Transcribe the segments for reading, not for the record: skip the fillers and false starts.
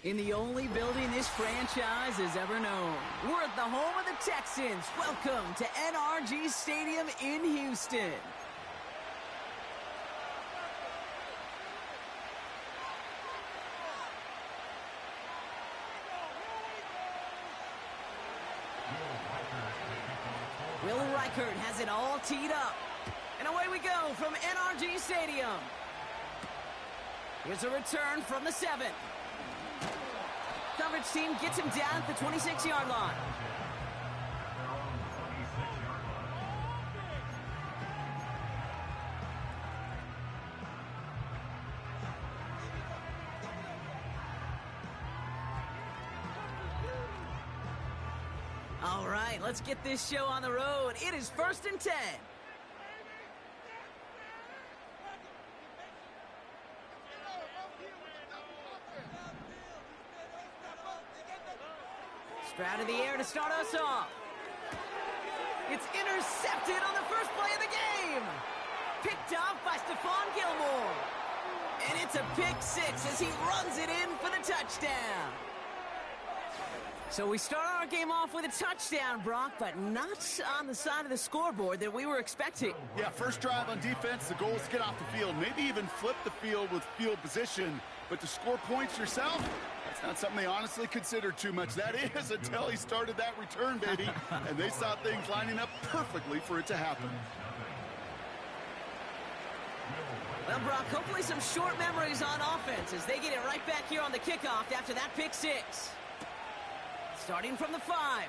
In the only building this franchise has ever known. We're at the home of the Texans. Welcome to NRG Stadium in Houston. Will Reichert has it all teed up. And away we go from NRG Stadium. Here's a return from the 7. Coverage team gets him down at the 26-yard line. All right, let's get this show on the road. It is 1st and 10. Stroud in the air to start us off. It's intercepted on the first play of the game. Picked off by Stephon Gilmore. And it's a pick 6 as he runs it in for the touchdown. So we start our game off with a touchdown, Brock, but not on the side of the scoreboard that we were expecting. Yeah, first drive on defense, the goal is to get off the field, maybe even flip the field with field position. But to score points yourself, that's not something they honestly considered too much. That is until he started that return, baby. And they saw things lining up perfectly for it to happen. Well, Brock, hopefully some short memories on offense as they get it right back here on the kickoff after that pick 6. Starting from the 5.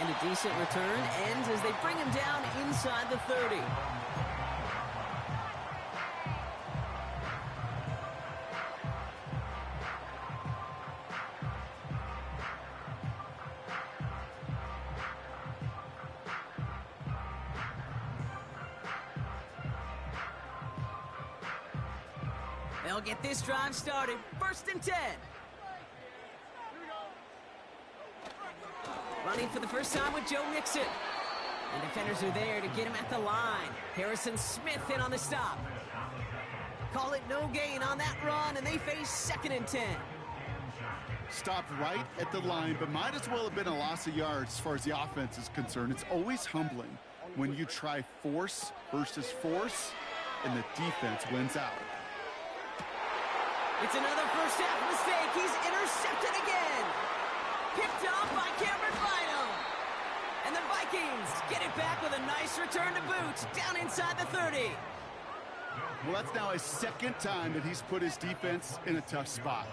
And a decent return ends as they bring him down inside the 30. They'll get this drive started. 1st and 10. Running for the first time with Joe Mixon. And defenders are there to get him at the line. Harrison Smith in on the stop. Call it no gain on that run, and they face 2nd and 10. Stopped right at the line, but might as well have been a loss of yards as far as the offense is concerned. It's always humbling when you try force versus force, and the defense wins out. It's another first half mistake. He's intercepted again. Picked off by Cameron Bynum. And the Vikings get it back with a nice return to boot down inside the 30. Well, that's now his 2nd time that he's put his defense in a tough spot.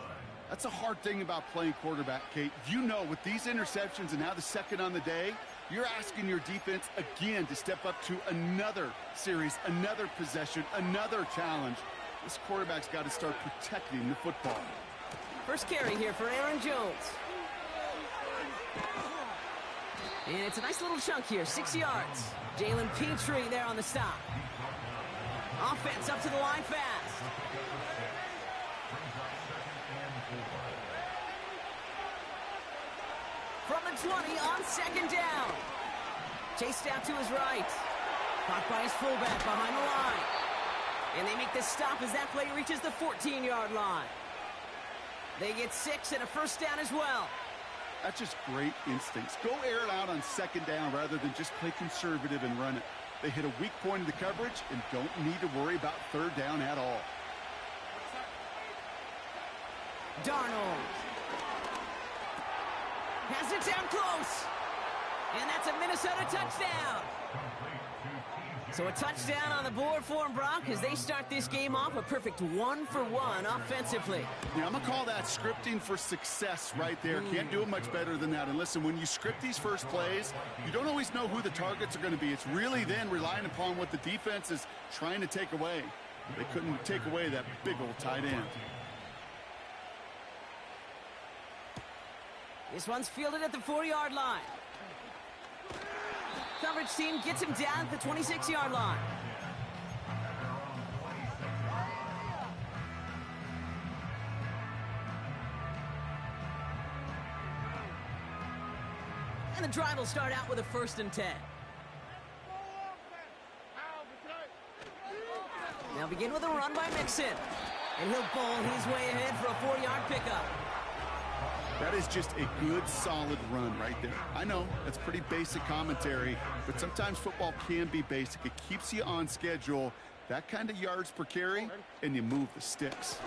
That's a hard thing about playing quarterback, Kate. You know, with these interceptions and now the 2nd on the day, you're asking your defense again to step up to another series, another possession, another challenge. This quarterback's got to start protecting the football. First carry here for Aaron Jones. And it's a nice little chunk here, 6 yards. Jalen Petrie there on the stop. Offense up to the line fast. From the 20 on 2nd down. Chased out to his right. Caught by his fullback behind the line. And they make the stop as that play reaches the 14-yard line. They get 6 and a first down as well. That's just great instincts. Go air it out on 2nd down rather than just play conservative and run it. They hit a weak point in the coverage and don't need to worry about 3rd down at all. Darnold has it down close. And that's a Minnesota touchdown. So a touchdown on the board for him, Brock, as they start this game off a perfect 1-for-1 offensively. Yeah, I'm going to call that scripting for success right there. Can't do it much better than that. And listen, when you script these first plays, you don't always know who the targets are going to be. It's really then relying upon what the defense is trying to take away. They couldn't take away that big old tight end. This one's fielded at the 4-yard line. Coverage team gets him down at the 26-yard line. And the drive will start out with a 1st and 10. Now begin with a run by Mixon. And he'll bowl his way ahead for a 4-yard pickup. That is just a good, solid run right there. I know, that's pretty basic commentary, but sometimes football can be basic. It keeps you on schedule, that kind of yards per carry, and you move the sticks.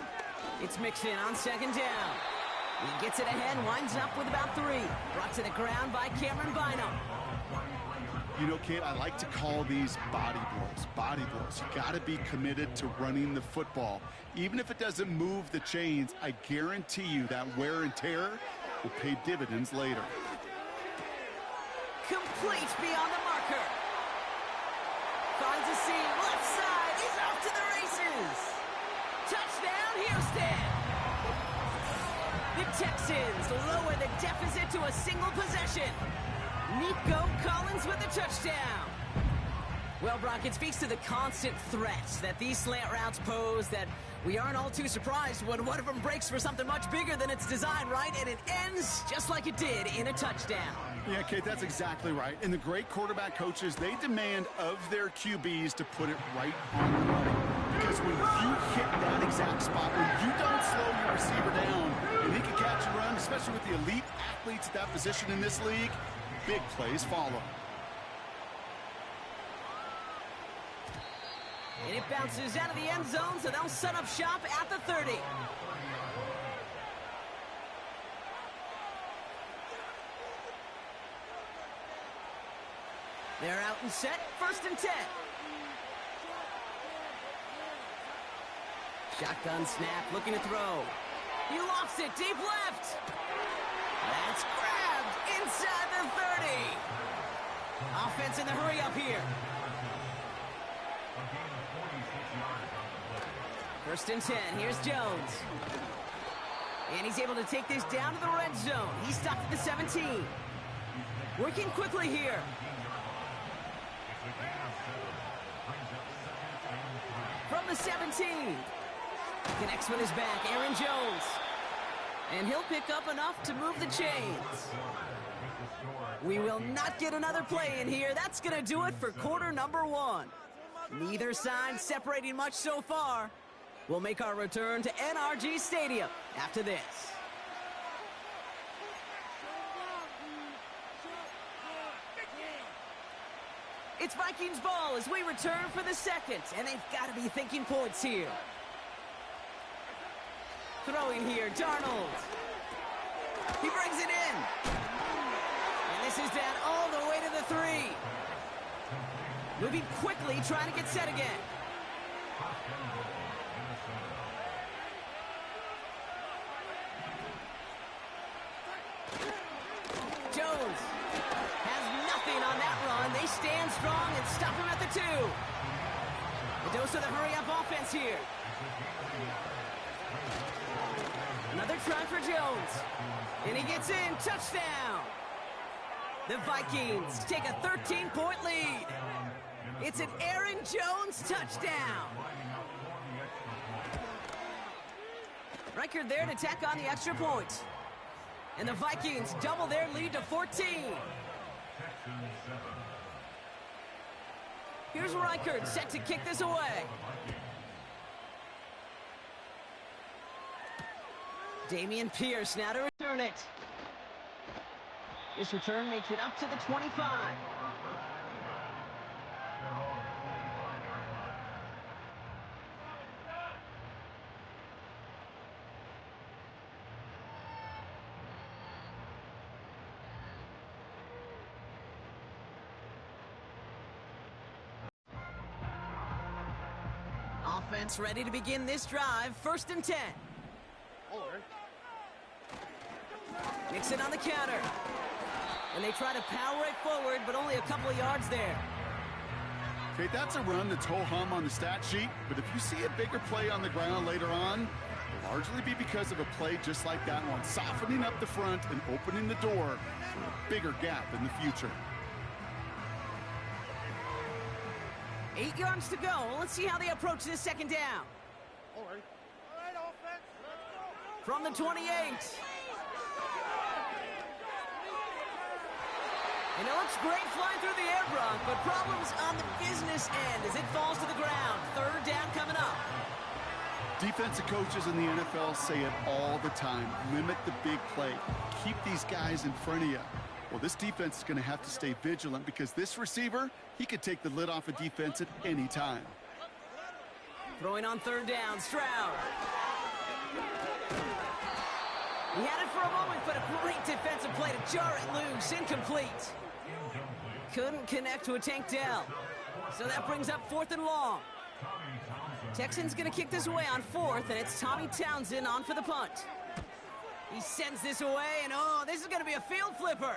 It's Mixon on 2nd down. He gets it ahead, winds up with about 3. Brought to the ground by Cameron Bynum. You know, Kate, I like to call these body blows. Body blows. You got to be committed to running the football. Even if it doesn't move the chains, I guarantee you that wear and tear will pay dividends later. Complete beyond the marker. Finds a seam, left side. He's off to the races. Touchdown, Houston. The Texans lower the deficit to a single possession. Nico Collins with the touchdown. Well, Brock, it speaks to the constant threats that these slant routes pose that we aren't all too surprised when one of them breaks for something much bigger than its design, right? And it ends just like it did in a touchdown. Yeah, Kate, that's exactly right. And the great quarterback coaches, they demand of their QBs to put it right on the money. Because when you hit that exact spot, when you don't slow your receiver down and he can catch and run, especially with the elite athletes at that position in this league, big plays follow. And it bounces out of the end zone, so they'll set up shop at the 30. They're out and set, 1st and 10. Shotgun snap, looking to throw. He lofts it, deep left. That's grabbed inside the 30. Offense in the hurry up here. 1st and 10, here's Jones. And he's able to take this down to the red zone. He's stopped at the 17. Working quickly here. From the 17. Connects with his back, Aaron Jones. And he'll pick up enough to move the chains. We will not get another play in here. That's going to do it for quarter number 1. Neither side separating much so far. We'll make our return to NRG Stadium after this. It's Vikings ball as we return for the 2nd, and they've got to be thinking points here. Throwing here, Darnold. He brings it in. And this is down all the way to the 3. Moving quickly, trying to get set again. Jones has nothing on that run. They stand strong and stop him at the 2. A dose of the hurry-up offense here. Another try for Jones. And he gets in. Touchdown. The Vikings take a 13-point lead. It's an Aaron Jones touchdown. Reichard there to tack on the extra point. And the Vikings double their lead to 14. Here's Reichard set to kick this away. Dameon Pierce now to return it. This return makes it up to the 25. Offense ready to begin this drive. 1st and 10. Nixon on the counter. And they try to power it forward, but only a couple of yards there. Okay, that's a run that's ho-hum on the stat sheet, but if you see a bigger play on the ground later on, it'll largely be because of a play just like that one, softening up the front and opening the door for a bigger gap in the future. 8 yards to go. Let's see how they approach this 2nd down. All right, offense. From the 28. And it looks great flying through the air, Brock, but problems on the business end as it falls to the ground. 3rd down coming up. Defensive coaches in the NFL say it all the time. Limit the big play. Keep these guys in front of you. Well, this defense is going to have to stay vigilant because this receiver, he could take the lid off a defense at any time. Throwing on third down, Stroud. He had it for a moment, but a great defensive play to jar it loose. Incomplete. Couldn't connect to a Tank Dell. So that brings up 4th and long. Texans going to kick this away on 4th, and it's Tommy Townsend on for the punt. He sends this away, and oh, this is going to be a field flipper.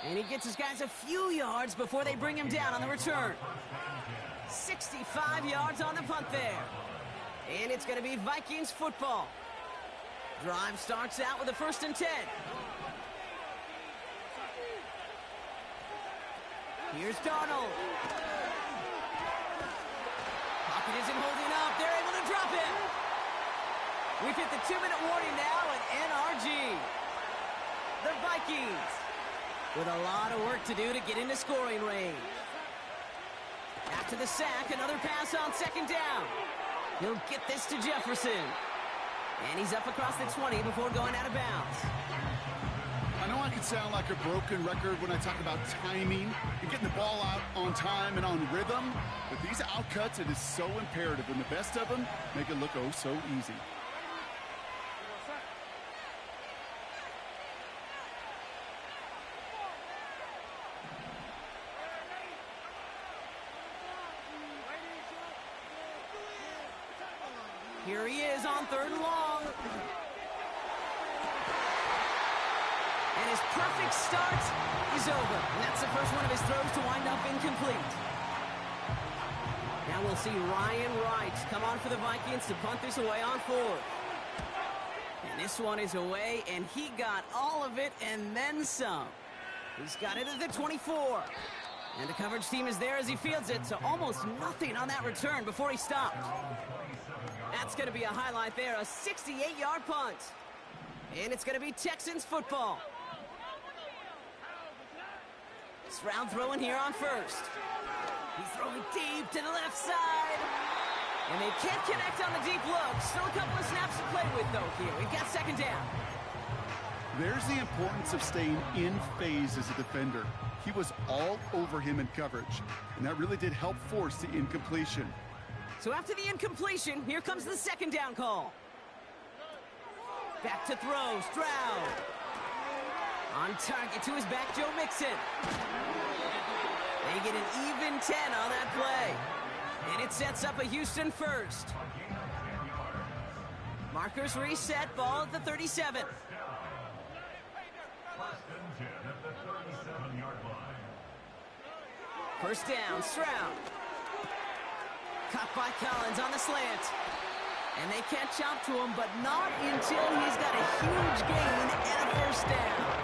And he gets his guys a few yards before they bring him down on the return. 65 yards on the punt there. And it's going to be Vikings football. Drive starts out with a 1st and 10. Here's Darnold. Pocket isn't holding up. They're able to drop him. We've hit the 2-minute warning now at NRG. The Vikings with a lot of work to do to get into scoring range. After the sack, another pass on 2nd down. He'll get this to Jefferson. And he's up across the 20 before going out of bounds. I know I can sound like a broken record when I talk about timing and getting the ball out on time and on rhythm, but these outcuts, it is so imperative, and the best of them make it look oh so easy. Here he is on 3rd and long. And his perfect start is over. And that's the first one of his throws to wind up incomplete. Now we'll see Ryan Wright come on for the Vikings to punt this away on 4th. And this one is away, and he got all of it and then some. He's got it at the 24. And the coverage team is there as he fields it, so almost nothing on that return before he stopped. That's going to be a highlight there, a 68-yard punt. And it's going to be Texans football. Stroud throwing here on 1st. He's throwing deep to the left side. And they can't connect on the deep look. Still a couple of snaps to play with, though, here. We've got 2nd down. There's the importance of staying in phase as a defender. He was all over him in coverage, and that really did help force the incompletion. So after the incompletion, here comes the 2nd down call. Back to throw, Stroud. On target to his back, Joe Mixon. They get an even 10 on that play. And it sets up a Houston 1st. Markers reset, ball at the 37. First down, Stroud. Caught by Collins on the slant. And they catch up to him, but not until he's got a huge gain and a 1st down.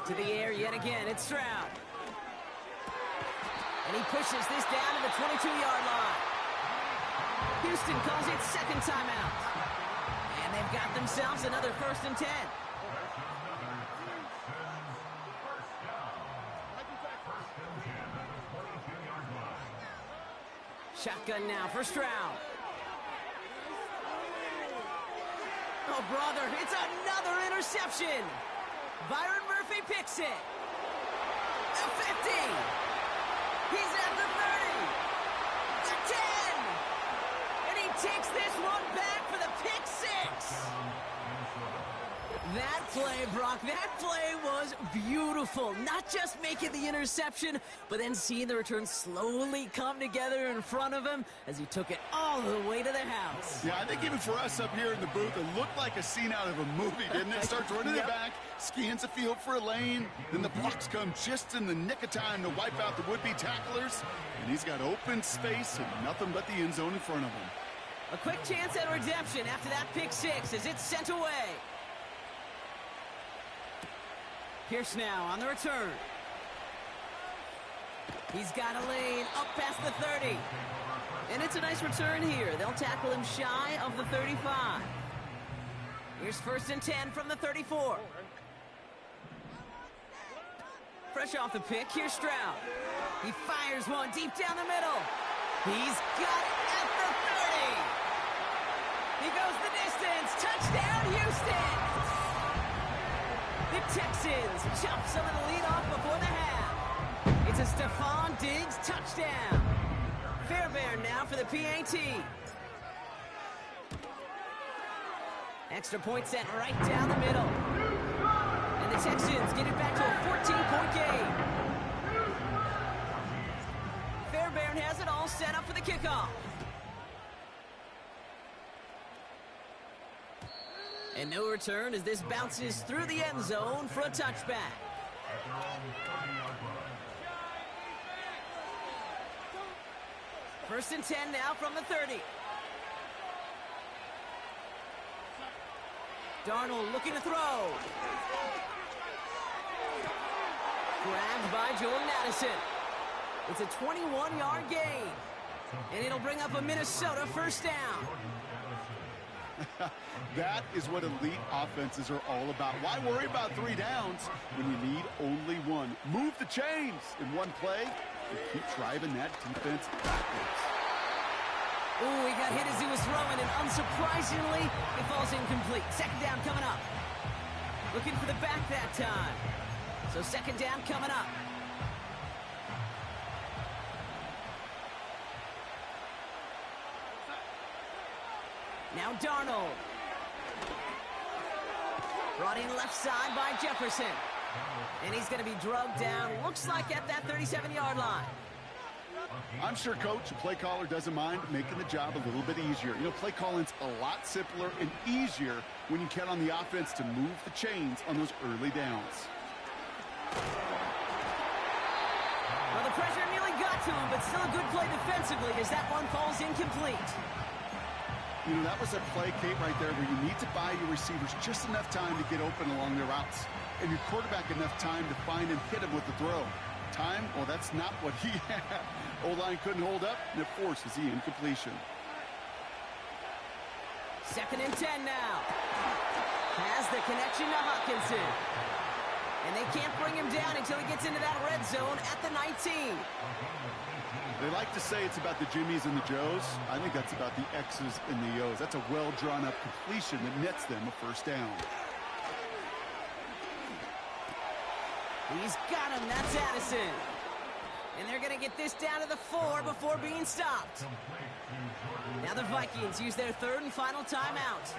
To the air yet again, it's Stroud. And he pushes this down to the 22-yard line. Houston calls it 2nd timeout. And they've got themselves another 1st and 10. Shotgun now for Stroud. Oh, brother, it's another interception. Byron Murphy picks it. The 50. He's at the 30. The 10. And he takes this one back for the pick 6. That play, Brock, that play was beautiful. Not just making the interception, but then seeing the return slowly come together in front of him as he took it all the way to the house. Yeah, I think even for us up here in the booth, it looked like a scene out of a movie, didn't it? Starts running it back, scans the field for a lane, then the blocks come just in the nick of time to wipe out the would-be tacklers, and he's got open space and nothing but the end zone in front of him. A quick chance at redemption after that pick 6 as it's sent away. Pierce now on the return. He's got a lane up past the 30. And it's a nice return here. They'll tackle him shy of the 35. Here's 1st and 10 from the 34. Fresh off the pick, here's Stroud. He fires one deep down the middle. He's got it at the 30. He goes the distance. Touchdown, Houston. The Texans chop some of the lead off before the half. It's a Stephon Diggs touchdown. Fairbairn now for the PAT. Extra point set right down the middle. And the Texans get it back to a 14-point game. Fairbairn has it all set up for the kickoff. And no return as this bounces through the end zone for a touchback. First and 10 now from the 30. Darnold looking to throw. Grabbed by Jordan Addison. It's a 21-yard gain. And it'll bring up a Minnesota first down. That is what elite offenses are all about. Why worry about 3 downs when you need only one? Move the chains in one play and keep driving that defense backwards. Ooh, he got hit as he was throwing, and unsurprisingly, it falls incomplete. 2nd down coming up. Looking for the back that time. So 2nd down coming up. Now Darnold. Brought in left side by Jefferson. And he's going to be drugged down, looks like at that 37-yard line. I'm sure coach and play caller doesn't mind making the job a little bit easier. You know, play calling's a lot simpler and easier when you count on the offense to move the chains on those early downs. Well, the pressure nearly got to him, but still a good play defensively as that one falls incomplete. You know, that was a play, Kate, right there where you need to buy your receivers just enough time to get open along their routes, and your quarterback enough time to find and hit him with the throw. Time? Well, that's not what he had. O-line couldn't hold up, and it forces the incompletion. 2nd and 10 now. Has the connection to Hawkinson. And they can't bring him down until he gets into that red zone at the 19. They like to say it's about the Jimmies and the Joes. I think that's about the X's and the O's. That's a well-drawn-up completion that nets them a first down. He's got him. That's Addison. And they're going to get this down to the 4 before being stopped. Now the Vikings use their 3rd and final timeout.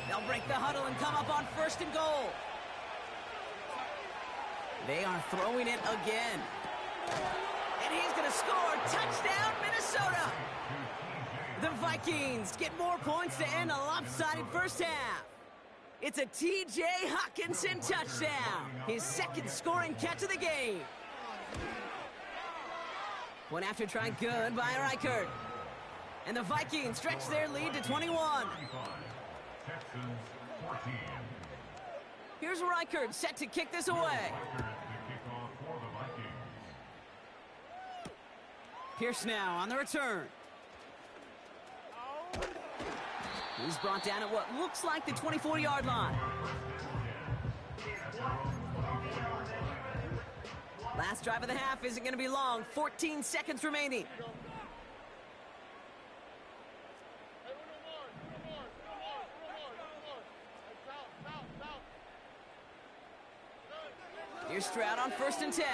They'll break the huddle and come up on 1st and goal. They are throwing it again. And he's going to score. Touchdown, Minnesota. The Vikings get more points to end a lopsided first half. It's a T.J. Hawkinson touchdown. His 2nd scoring catch of the game. One after try good by Reichert. And the Vikings stretch their lead to 21. Here's Reichert set to kick this away. Pierce now on the return. He's brought down at what looks like the 24-yard line. Last drive of the half isn't going to be long. 14 seconds remaining. Here's Stroud on 1st and 10.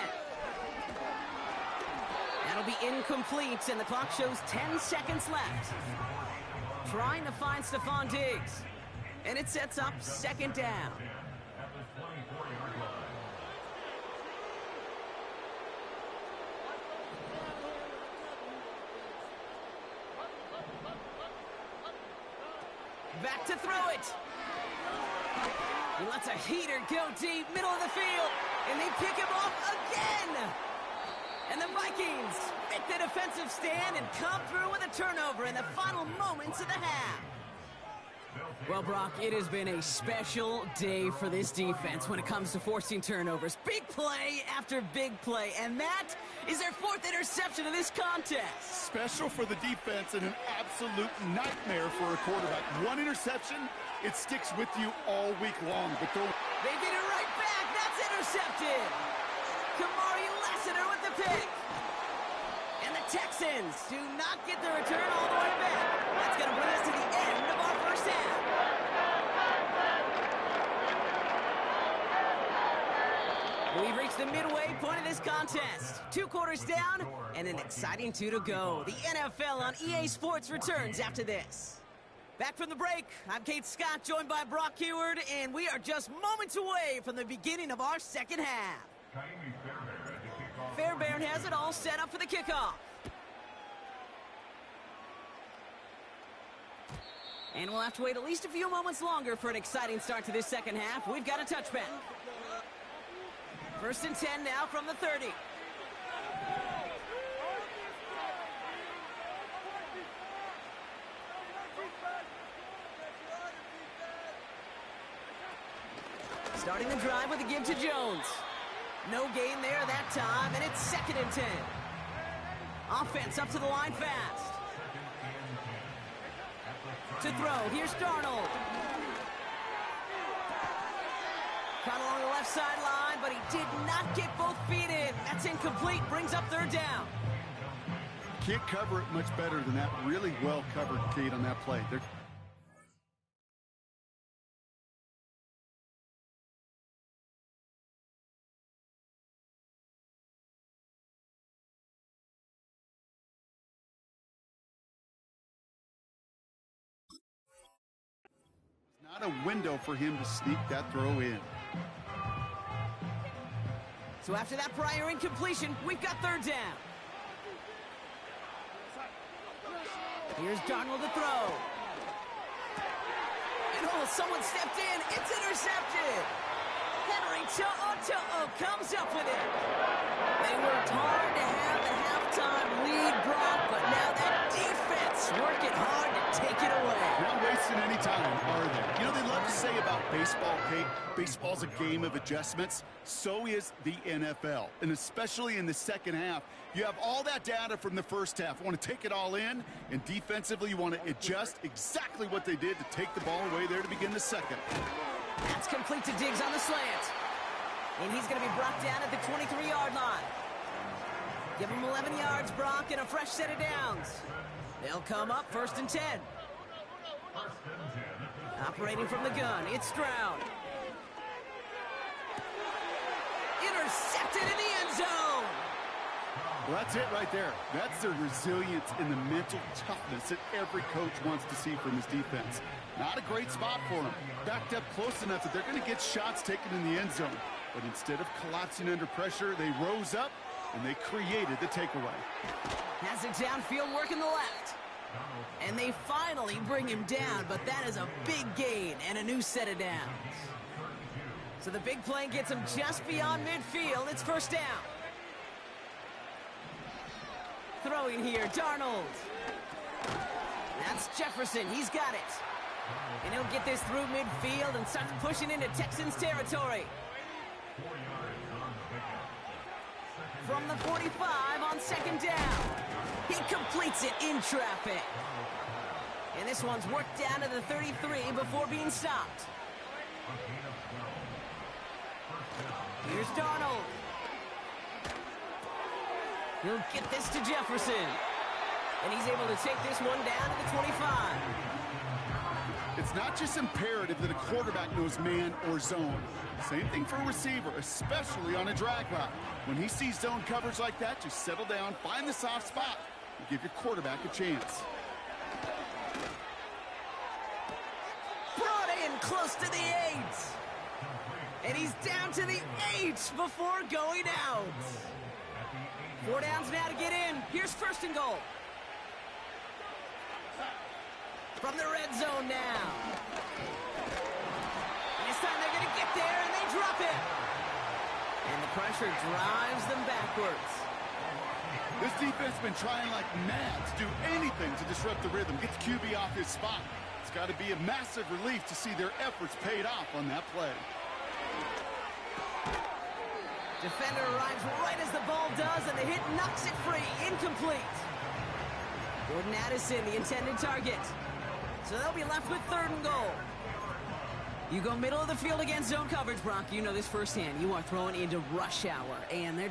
That'll be incomplete, and the clock shows 10 seconds left. Trying to find Stephon Diggs. And it sets up 2nd down. Back to throw it. He lets a heater go deep, middle of the field, and they pick him off again. And the Vikings make the defensive stand and come through with a turnover in the final moments of the half. Well, Brock, it has been a special day for this defense when it comes to forcing turnovers. Big play after big play, and that is their 4th interception of this contest. Special for the defense and an absolute nightmare for a quarterback. 1 interception It sticks with you all week long. But they get it right back. That's intercepted. Kamari Lassiter with the pick. And the Texans do not get the return all the way back. That's going to bring us to the end of our first half. We've reached the midway point of this contest. 2 quarters down and an exciting 2 to go. The NFL on EA Sports returns after this. Back from the break, I'm Kate Scott, joined by Brock Heward, and we are just moments away from the beginning of our second half. Fairbairn has it all set up for the kickoff. And we'll have to wait at least a few moments longer for an exciting start to this second half. We've got a touchback. 1st and 10 now from the 30. Starting the drive with a give to Jones. No gain there that time, and it's 2nd and 10. Offense up to the line fast. To throw, here's Darnold. Caught along the left sideline, but he did not get both feet in. That's incomplete, brings up 3rd down. Can't cover it much better than that. Really well covered, Kate, on that play. Not a window for him to sneak that throw in. So after that prior incompletion, we've got 3rd down. Here's Darnold to throw. And oh, someone stepped in. It's intercepted. Henry To'o comes up with it. They worked hard to have the halftime lead, Brock, but now that defense working hard to take it away. Not wasting any time, are they? You know, they love to say about baseball, Kate, baseball's a game of adjustments. So is the NFL. And especially in the second half, you have all that data from the first half. You want to take it all in, and defensively you want to adjust exactly what they did to take the ball away there to begin the second. That's complete to Diggs on the slant. And he's going to be brought down at the 23-yard line. Give him 11 yards, Brock, and a fresh set of downs. They'll come up 1st and 10. Operating from the gun, it's Stroud. Intercepted in the end zone. Well, that's it right there. That's the resilience and the mental toughness that every coach wants to see from his defense. Not a great spot for him. Backed up close enough that they're going to get shots taken in the end zone. But instead of collapsing under pressure, they rose up and they created the takeaway. Has it downfield, working the left. And they finally bring him down, but that is a big gain and a new set of downs. So the big play gets him just beyond midfield. It's 1st down. Throwing here, Darnold. That's Jefferson. He's got it. And he'll get this through midfield and starts pushing into Texans territory. From the 45 on 2nd down. He completes it in traffic. And this one's worked down to the 33 before being stopped. Here's Darnold. He'll get this to Jefferson. And he's able to take this one down to the 25. It's not just imperative that a quarterback knows man or zone. Same thing for a receiver, especially on a drag route. When he sees zone coverage like that, just settle down, find the soft spot, and give your quarterback a chance. Brought in close to the 8. And he's down to the 8 before going out. 4 downs now to get in. Here's 1st and goal. From the red zone now. This time they're going to get there, and they drop it. And the pressure drives them backwards. This defense has been trying like mad to do anything to disrupt the rhythm, get the QB off his spot. It's got to be a massive relief to see their efforts paid off on that play. Defender arrives right as the ball does, and the hit knocks it free. Incomplete. Jordan Addison, the intended target. So they'll be left with 3rd and goal. You go middle of the field against zone coverage, Brock. You know this firsthand. You are throwing into rush hour, and there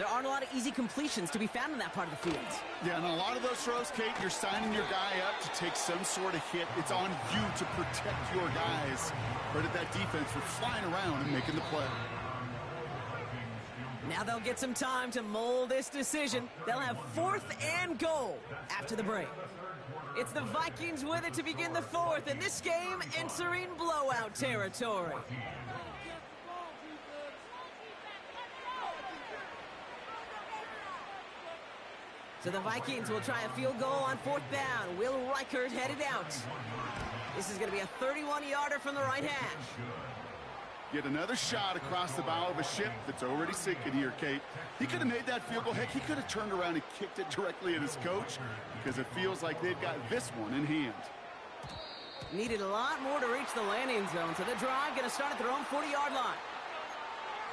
aren't a lot of easy completions to be found in that part of the field. Yeah, and a lot of those throws, Kate, you're signing your guy up to take some sort of hit. It's on you to protect your guys. Credit that defense for flying around and making the play. Now they'll get some time to mold this decision. They'll have 4th and goal after the break. It's the Vikings with it to begin the 4th, and this game entering blowout territory. So the Vikings will try a field goal on 4th down. Will Reichert headed out. This is going to be a 31-yarder from the right hash. Get another shot across the bow of a ship that's already sinking here, Kate. He could have made that field goal. Heck, he could have turned around and kicked it directly at his coach because it feels like they've got this one in hand. Needed a lot more to reach the landing zone, so the drive going to start at their own 40-yard line.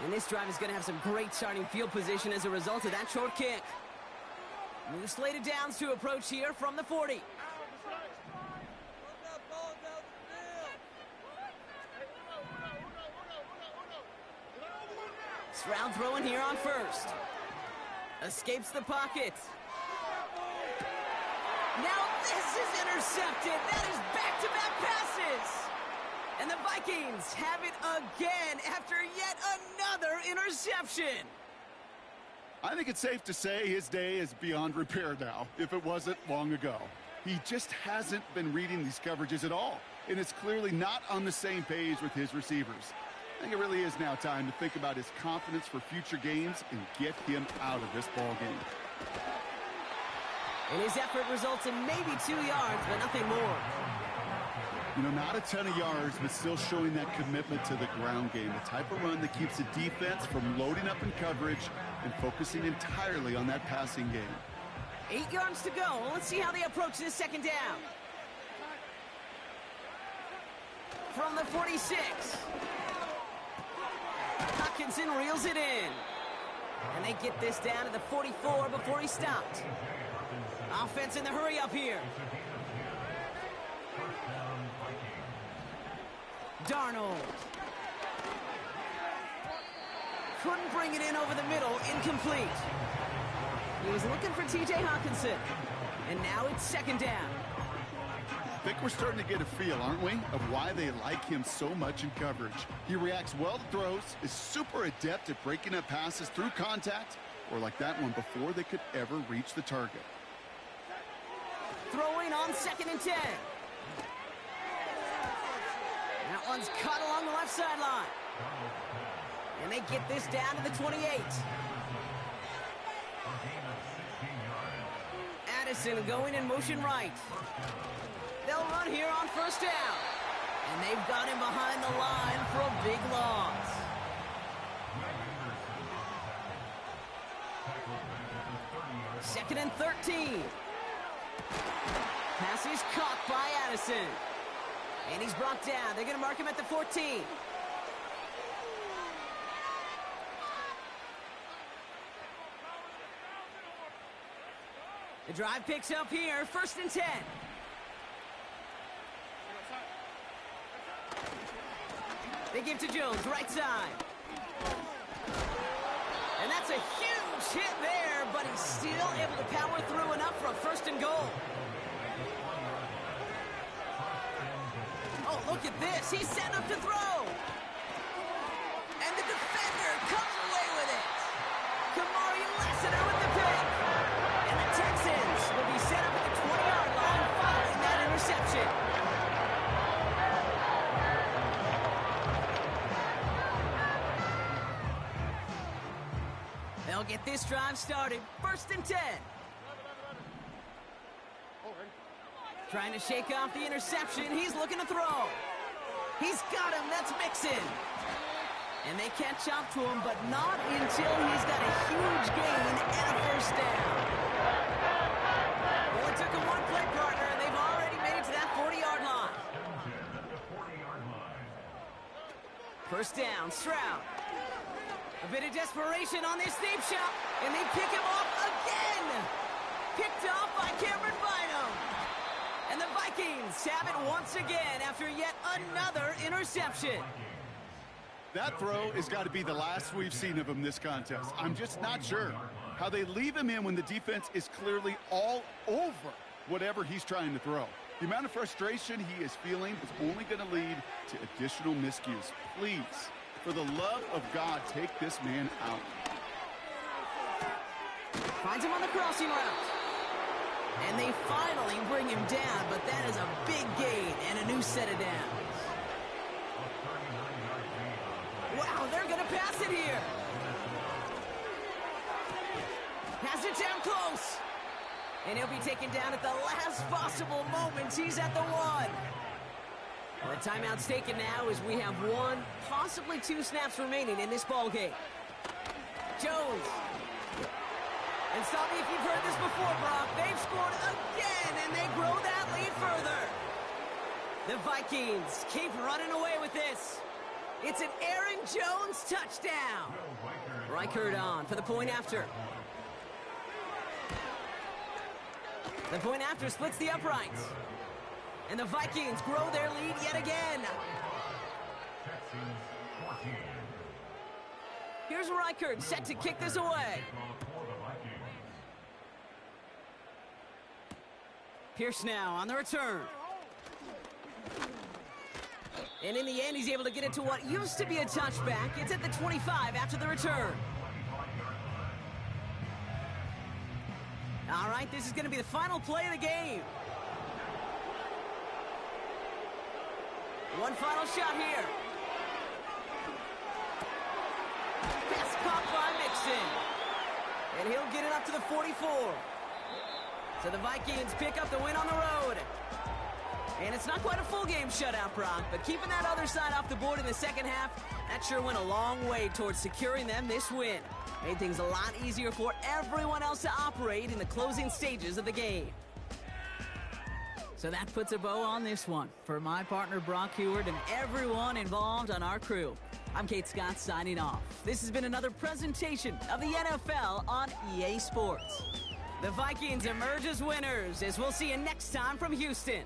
And this drive is going to have some great starting field position as a result of that short kick. New slated downs to approach here from the 40. Stroud throwing here on 1st. Escapes the pocket. Now this is intercepted. That is back-to-back passes. And the Vikings have it again after yet another interception. I think it's safe to say his day is beyond repair now, if it wasn't long ago. He just hasn't been reading these coverages at all, and it's clearly not on the same page with his receivers. I think it really is now time to think about his confidence for future games and get him out of this ball game. And his effort results in maybe 2 yards, but nothing more. You know, not a ton of yards, but still showing that commitment to the ground game. The type of run that keeps the defense from loading up in coverage and focusing entirely on that passing game. 8 yards to go. Let's see how they approach this 2nd down. From the 46. Hutchinson reels it in. And they get this down to the 44 before he stopped. Offense in the hurry up here. Darnold. Couldn't bring it in over the middle. Incomplete. He was looking for T.J. Hawkinson. And now it's 2nd down. I think we're starting to get a feel, aren't we, of why they like him so much in coverage. He reacts well to throws, is super adept at breaking up passes through contact, or like that one before they could ever reach the target. Throwing on 2nd and 10. That one's cut along the left sideline. And they get this down to the 28. Addison going in motion right. They'll run here on 1st down. And they've got him behind the line for a big loss. Second and 13. Pass is caught by Addison. And he's brought down. They're going to mark him at the 14. The drive picks up here. 1st and 10. They give to Jones, right side. And that's a huge hit there, but he's still able to power through enough for a 1st and goal. Oh, look at this. He's set up to throw. And the defender comes away with it. Kamari Lassiter with the pick. And the Texans will be set up at the 20-yard line following that interception. They'll get this drive started. 1st and 10. Trying to shake off the interception. He's looking to throw. He's got him. That's Mixon. And they catch up to him, but not until he's got a huge gain and a 1st down. Well, it took him one play, partner, and they've already made it to that 40-yard line. 1st down, Stroud. A bit of desperation on this deep shot, and they pick him off again. Picked off by Cameron Bynum. And the Vikings Vikings have it once again after yet another interception. That throw has got to be the last we've seen of him this contest. I'm just not sure how they leave him in when the defense is clearly all over whatever he's trying to throw. The amount of frustration he is feeling is only going to lead to additional miscues. Please, for the love of God, take this man out. Finds him on the crossing route. And they finally bring him down, but that is a big gain and a new set of downs. Wow, they're going to pass it here. Pass it down close. And he'll be taken down at the last possible moment. He's at the 1. Well, the timeout's taken now as we have 1, possibly 2 snaps remaining in this ball game. Jones. And stop me if you've heard this before, Brock. They've scored again, and they grow that lead further. The Vikings keep running away with this. It's an Aaron Jones touchdown. Reichert on for the point after. The point after splits the uprights. And the Vikings grow their lead yet again. Here's Reichert set to kick this away. Pierce now on the return. And in the end, he's able to get it to what used to be a touchback. It's at the 25 after the return. All right, this is going to be the final play of the game. One final shot here. Pass caught by Mixon. And he'll get it up to the 44. So the Vikings pick up the win on the road. And it's not quite a full game shutout, Brock, but keeping that other side off the board in the second half, that sure went a long way towards securing them this win. Made things a lot easier for everyone else to operate in the closing stages of the game. So that puts a bow on this one. For my partner, Brock Heward, and everyone involved on our crew, I'm Kate Scott signing off. This has been another presentation of the NFL on EA Sports. The Vikings emerge as winners, as we'll see you next time from Houston.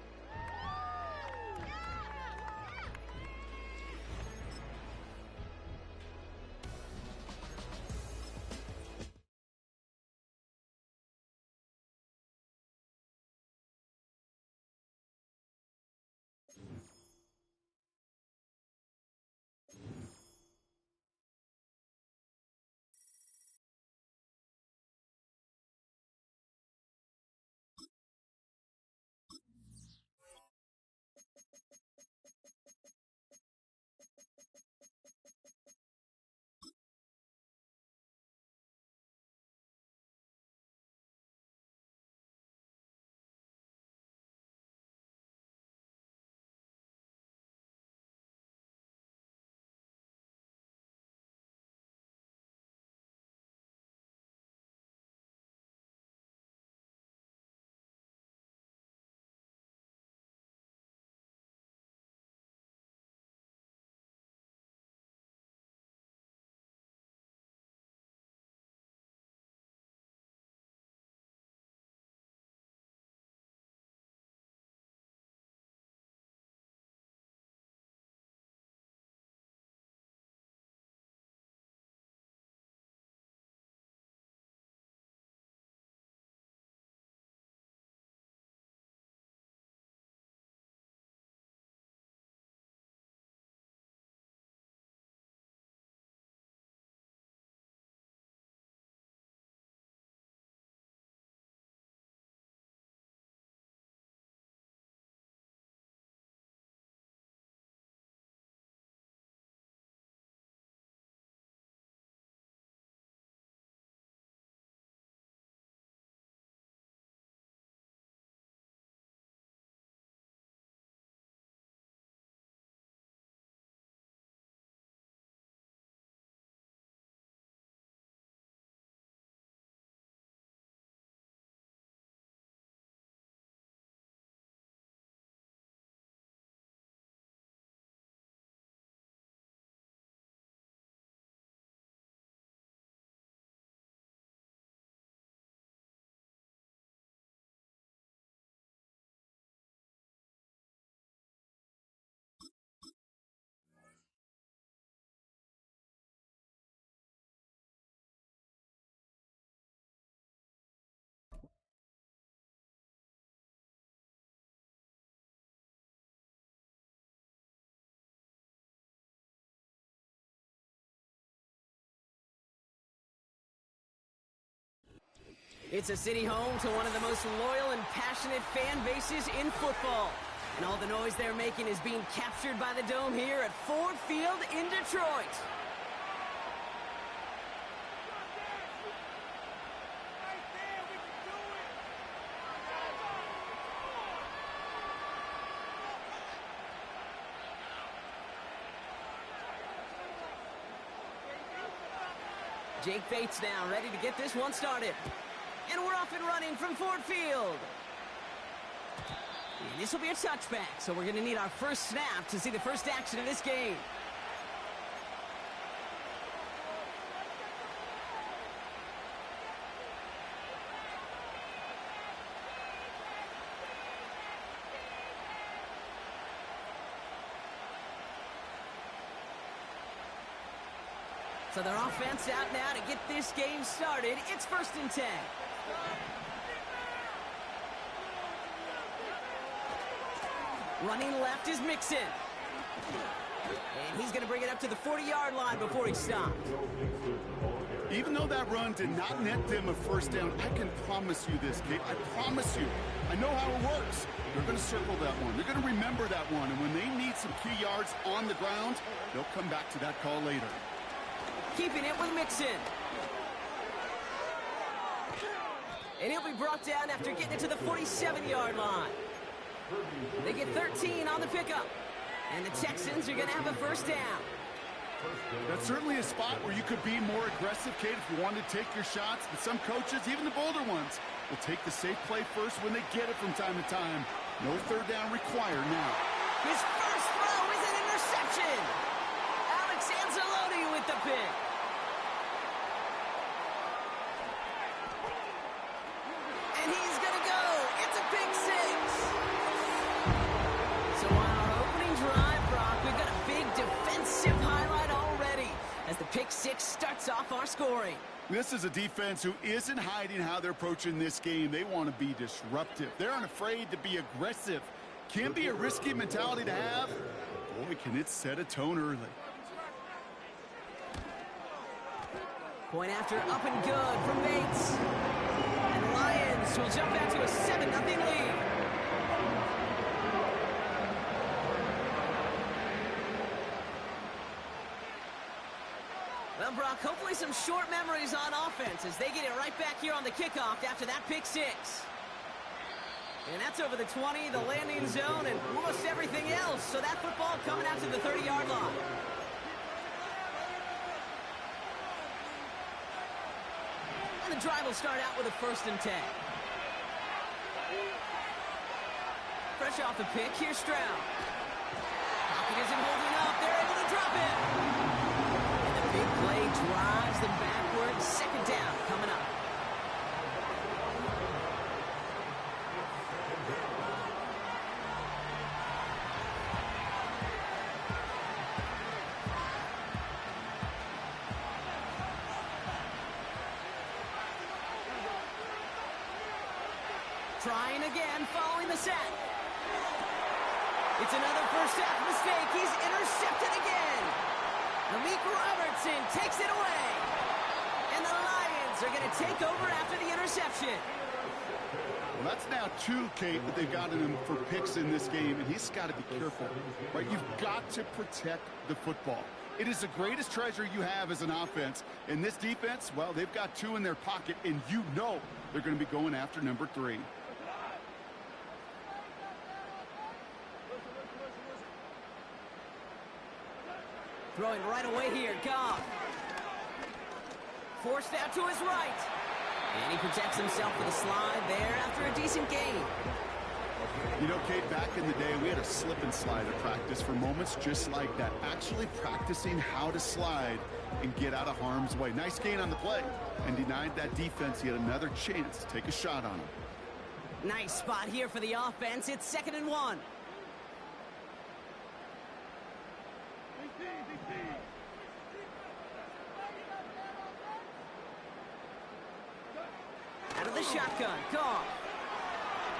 It's a city home to one of the most loyal and passionate fan bases in football. And all the noise they're making is being captured by the Dome here at Ford Field in Detroit. Jake Bates now ready to get this one started. And we're off and running from Ford Field. And this will be a touchback, so we're going to need our first snap to see the first action of this game. So their offense out now to get this game started. It's 1st and 10. Running left is Mixon. And he's going to bring it up to the 40-yard line before he's stopped. Even though that run did not net them a first down, I can promise you this, Kate. I promise you. I know how it works. They're going to circle that one. They're going to remember that one. And when they need some key yards on the ground, they'll come back to that call later. Keeping it with Mixon. And he'll be brought down after getting it to the 47-yard line. They get 13 on the pickup. And the Texans are going to have a first down. That's certainly a spot where you could be more aggressive, Kate, if you wanted to take your shots. But some coaches, even the bolder ones, will take the safe play first when they get it from time to time. No third down required now. His first throw is an interception. Alex Anzalone with the pick. And he's going to go. It's a pick six. So on our opening drive, Brock, we've got a big defensive highlight already as the pick six starts off our scoring. This is a defense who isn't hiding how they're approaching this game. They want to be disruptive. They're unafraid to be aggressive. Can be a risky mentality to have. Boy, can it set a tone early. Point after up and good from Bates. And the Lions will jump out to a 7-0 lead. Well, Brock, hopefully some short memories on offense as they get it right back here on the kickoff after that pick six. And that's over the 20, the landing zone, and almost everything else. So that football coming out to the 30-yard line. And the drive will start out with a 1st and 10. Fresh off the pick, here's Stroud. Pocket isn't holding up. They're able to drop it. And the big play drives them backwards. 2nd down coming up. Trying again, following the sack. It's another first half mistake. He's intercepted again. Malik Robertson takes it away. And the Lions are going to take over after the interception. Well, that's now 2, Kate, that they've gotten him for picks in this game, and he's got to be careful. Right? You've got to protect the football. It is the greatest treasure you have as an offense. And this defense, well, they've got 2 in their pocket, and you know they're going to be going after number 3. Throwing right away here, Goff. Forced out to his right. And he protects himself with a slide there after a decent gain. You know, Kate, back in the day, we had a slip and slide at practice for moments just like that. Actually practicing how to slide and get out of harm's way. Nice gain on the play. And denied that defense yet another chance to take a shot on him. Nice spot here for the offense. It's 2nd and 1. Out of the shotgun, Goff.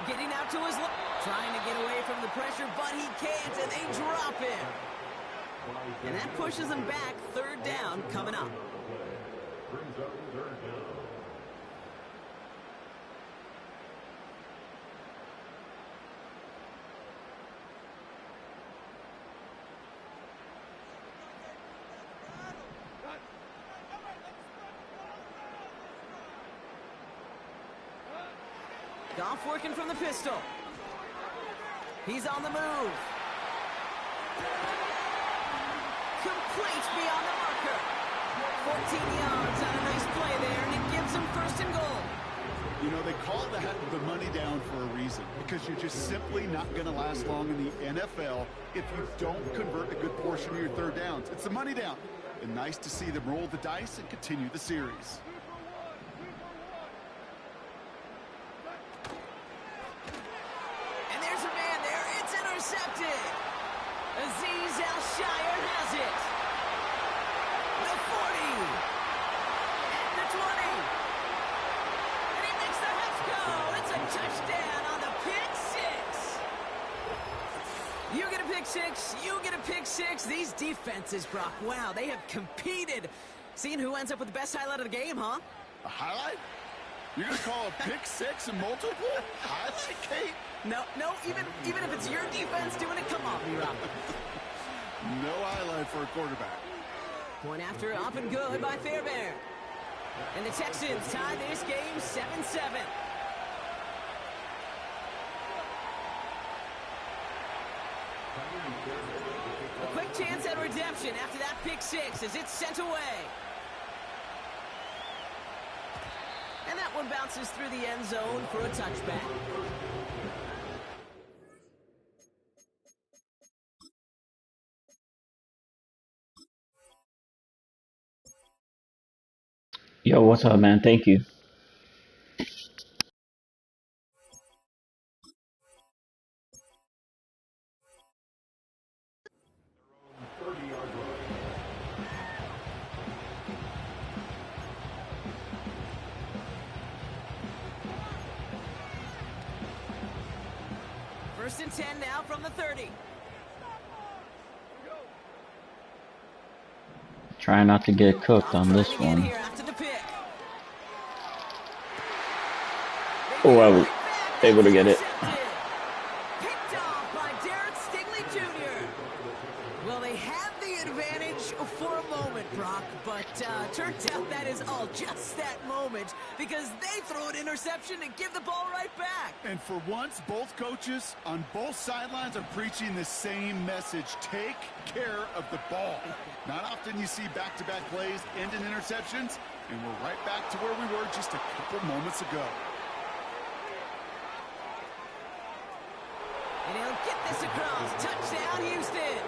Getting out to his left. Trying to get away from the pressure, but he can't, and they drop it. And that pushes them back. 3rd down coming up. Goff working from the pistol. He's on the move. Complete beyond the marker. 14 yards on a nice play there, and it gives him first and goal. You know, they call that the money down for a reason, because you're just simply not going to last long in the NFL if you don't convert a good portion of your third downs. It's the money down. And nice to see them roll the dice and continue the series. And there's a man there. It's intercepted. Azeez Al-Shire has it. The 40. And the 20. And he makes the Hets go. It's a touchdown on the pick six. You get a pick six. You get a pick six. These defenses, Brock, wow, they have competed. Seeing who ends up with the best highlight of the game, huh? A highlight? You're going to call a pick six and multiple? Highlight, Kate? No, even if it's your defense doing it, come on, B-Rob. No highlight for a quarterback. Point after up and good by Fairbairn. And the Texans tie this game 7-7. A quick chance at redemption after that pick six as it's sent away. And that one bounces through the end zone for a touchback. Yo, what's up, man? Thank you. First and 10 now from the 30. Try not to get cooked on this one. Here after the pick. Oh, I was able to get it. Picked off by Derek Stingley Jr. Well, they had the advantage for a moment, Brock, but turns out that is all just that moment because they throw an interception and give the ball right back. And for once, both coaches on both sidelines are preaching the same message. Take care of the ball. Not often you see back-to-back plays end in interceptions, and we're right back to where we were just a couple moments ago. And he'll get this across. Touchdown, Houston.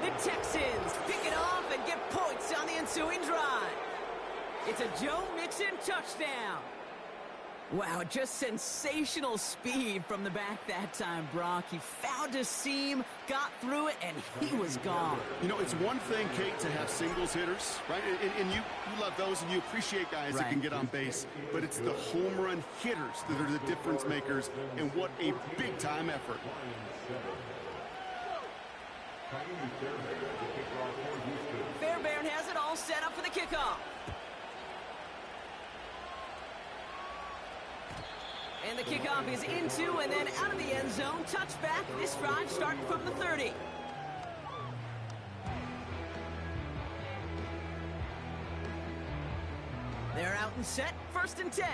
The Texans pick it off and get points on the ensuing drive. It's a Joe Mixon touchdown. Wow, just sensational speed from the back that time, Brock. He found a seam, got through it, and he was gone. You know, it's one thing, Kate, to have singles hitters, right? And you love those, and you appreciate guys that can get on base. But it's the home run hitters that are the difference makers, and what a big-time effort. Fairbairn has it all set up for the kickoff. And the kickoff is into and then out of the end zone. Touchback. This drive starting from the 30. They're out and set. First and 10.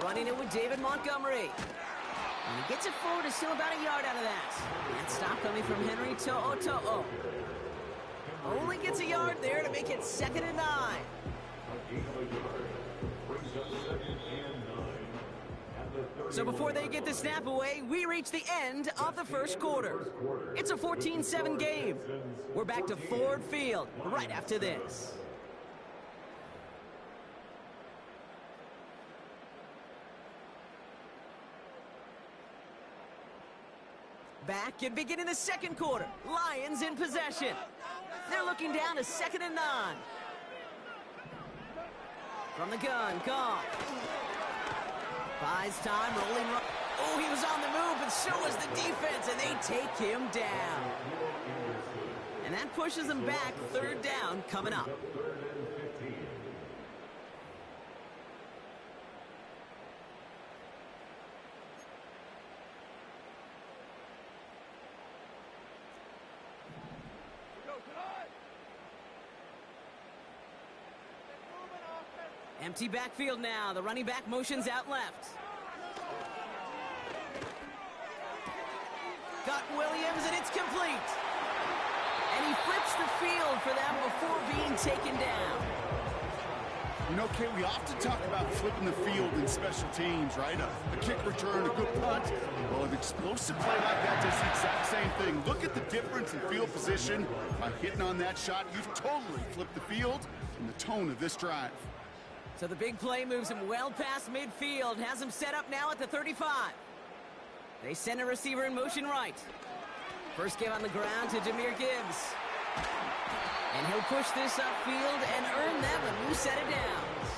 Running it with David Montgomery. And he gets it forward. Is still about a yard out of that. And stop coming from Henry To'o. Only gets a yard there to make it 2nd and 9. So before they get the snap away, we reach the end of the first quarter. It's a 14-7 game. We're back to Ford Field right after this. Back and beginning the second quarter. Lions in possession. They're looking down to 2nd and 9. From the gun, Goff. Buys time, rolling. Oh, he was on the move, but so was the defense, and they take him down. And that pushes them back. 3rd down coming up. Empty backfield now. The running back motions out left. Got Williams, and it's complete. And he flips the field for them before being taken down. You know, Kate, we often talk about flipping the field in special teams, right? A kick return, a good punt. Well, an explosive play like that does the exact same thing. Look at the difference in field position. By hitting on that shot, you've totally flipped the field and the tone of this drive. So the big play moves him well past midfield, has him set up now at the 35. They send a receiver in motion right. First give on the ground to Jahmyr Gibbs. And he'll push this upfield and earn them a new set of downs.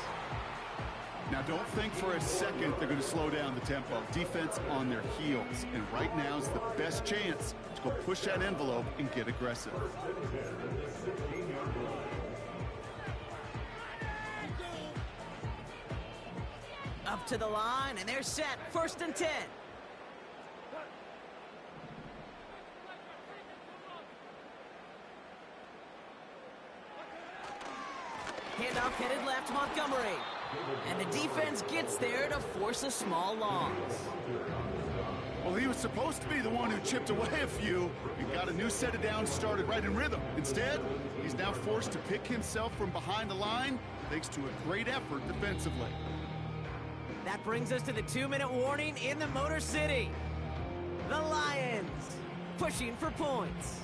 Now, don't think for a second they're going to slow down the tempo. Defense on their heels. And right now is the best chance to go push that envelope and get aggressive. Up to the line, and they're set. 1st and 10. Handoff headed left to Montgomery. And the defense gets there to force a small loss. Well, he was supposed to be the one who chipped away a few and got a new set of downs started right in rhythm. Instead, he's now forced to pick himself from behind the line thanks to a great effort defensively. That brings us to the 2-minute warning in the Motor City. The Lions pushing for points.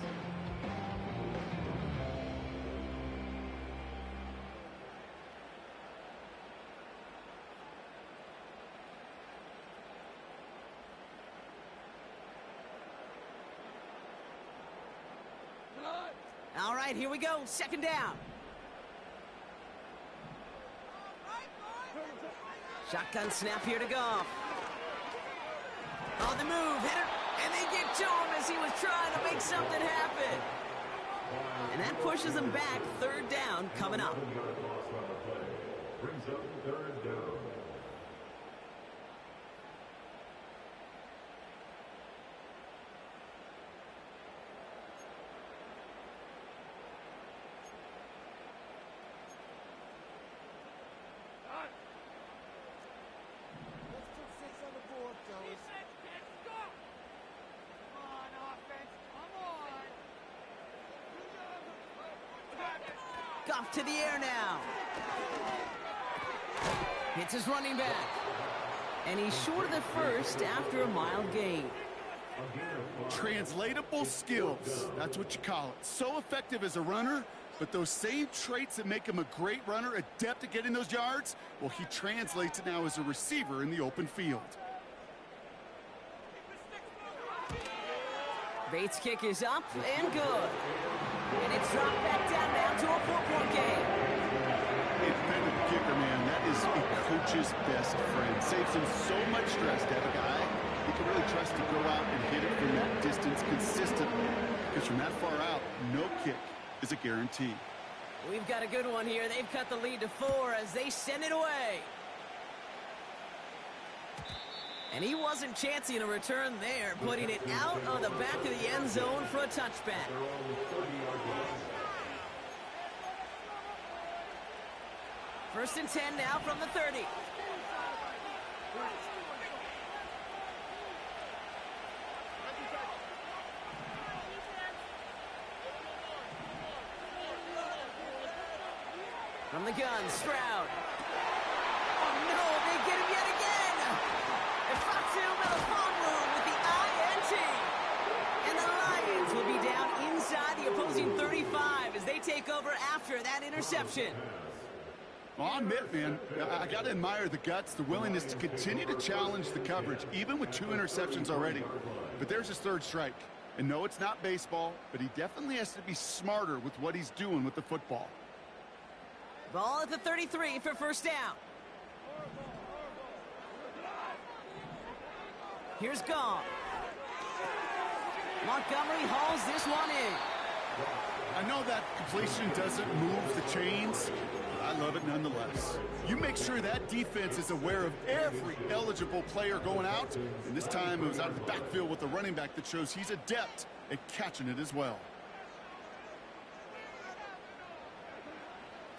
All right, here we go. 2nd down. Shotgun snap here to Goff. On the move, hit it, and they get to him as he was trying to make something happen. And that pushes him back. 3rd down coming up. Brings up 3rd down. Goff to the air now. Hits his running back. And he's short of the first after a mild gain. Translatable skills. That's what you call it. So effective as a runner, but those same traits that make him a great runner, adept at getting those yards, well, he translates it now as a receiver in the open field. Bates' kick is up and good. And it's dropped back down now to a 4-point game. Independent kicker, man, that is a coach's best friend. Saves him so much stress to have a guy he can really trust to go out and hit it from that distance consistently. Because from that far out, no kick is a guarantee. We've got a good one here. They've cut the lead to 4 as they send it away. And he wasn't chancing a return there, putting it out of the back of the end zone for a touchback. First and 10 now from the 30. From the gun, Stroud. Oh no, they get him yet again. Ifatu Melifonwu with the INT. And the Lions will be down inside the opposing 35 as they take over after that interception. Well, I'll admit, man, I got to admire the guts, the willingness to continue to challenge the coverage, even with 2 interceptions already. But there's his 3rd strike. And no, it's not baseball, but he definitely has to be smarter with what he's doing with the football. Ball at the 33 for first down. Here's Goff. Montgomery hauls this one in. I know that completion doesn't move the chains, but I love it nonetheless. You make sure that defense is aware of every eligible player going out, and this time it was out of the backfield with a running back that shows he's adept at catching it as well.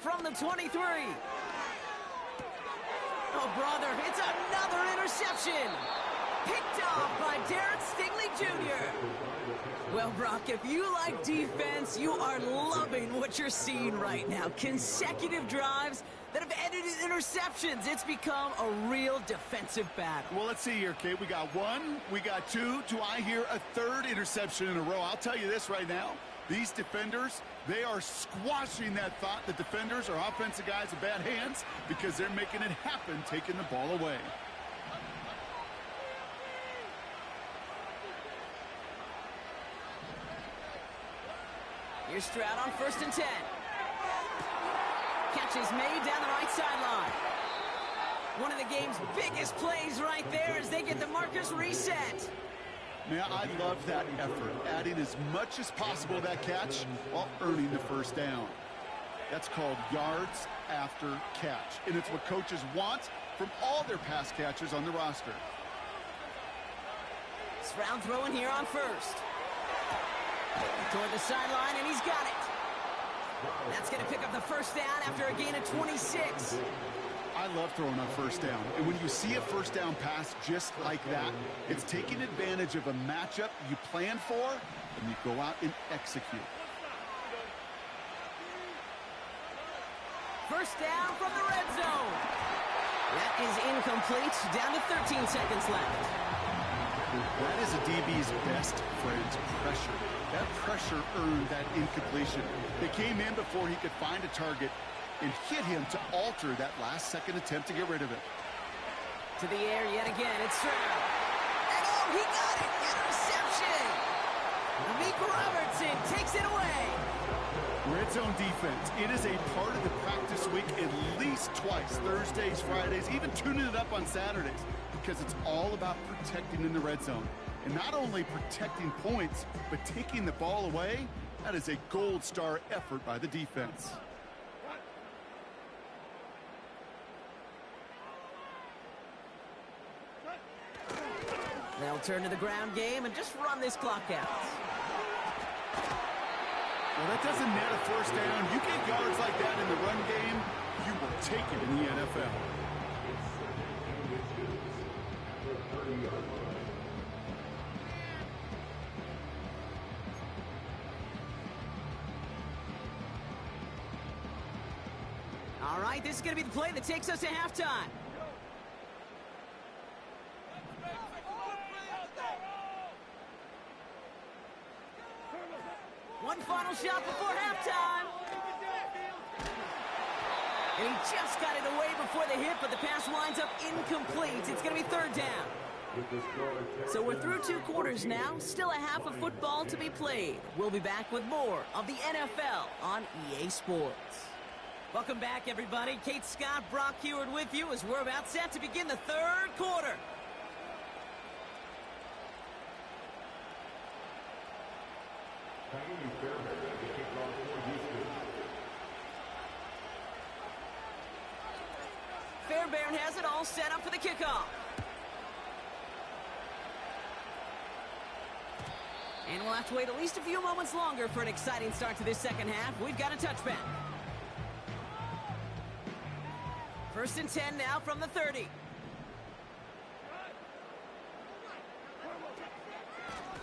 From the 23. Oh, brother, it's another interception. Picked off by Derek Stingley Jr. Well, Brock, if you like defense, you are loving what you're seeing right now. Consecutive drives that have ended in interceptions. It's become a real defensive battle. Well, let's see here, Kate. We got one, we got two. Do I hear a third interception in a row? I'll tell you this right now. These defenders, they are squashing that thought that defenders are offensive guys with bad hands because they're making it happen, taking the ball away. Here's Stroud on 1st and 10. Catch is made down the right sideline. One of the game's biggest plays right there as they get the markers reset. Man, I love that effort, adding as much as possible to that catch while earning the first down. That's called yards after catch, and it's what coaches want from all their pass catchers on the roster. Stroud throwing here on 1st. Toward the sideline, and he's got it. That's going to pick up the first down after a gain of 26. I love throwing on 1st down. And when you see a 1st down pass just like that, it's taking advantage of a matchup you plan for, and you go out and execute. First down from the red zone. That is incomplete. Down to 13 seconds left. That is a DB's best friend, pressure. That pressure earned that incompletion. They came in before he could find a target and hit him to alter that last-second attempt to get rid of it. To the air yet again, it's Stroud. And oh, he got it! Interception! Meek Robertson takes it away. Red zone defense. It is a part of the practice week at least twice, Thursdays, Fridays, even tuning it up on Saturdays, because it's all about protecting in the red zone. And not only protecting points, but taking the ball away. That is a gold star effort by the defense. They'll turn to the ground game and just run this clock out. Well, that doesn't net a first down. You get yards like that in the run game, you will take it in the NFL. All right, this is going to be the play that takes us to halftime. One final shot before halftime. And he just got it away before the hit, but the pass winds up incomplete. It's going to be 3rd down. So we're through 2 quarters now. Still a half of football to be played. We'll be back with more of the NFL on EA Sports. Welcome back, everybody. Kate Scott, Brock Heward with you as we're about set to begin the 3rd quarter. Fairbairn has it all set up for the kickoff. And we'll have to wait at least a few moments longer for an exciting start to this second half. We've got a touchback. 1st and 10 now from the 30.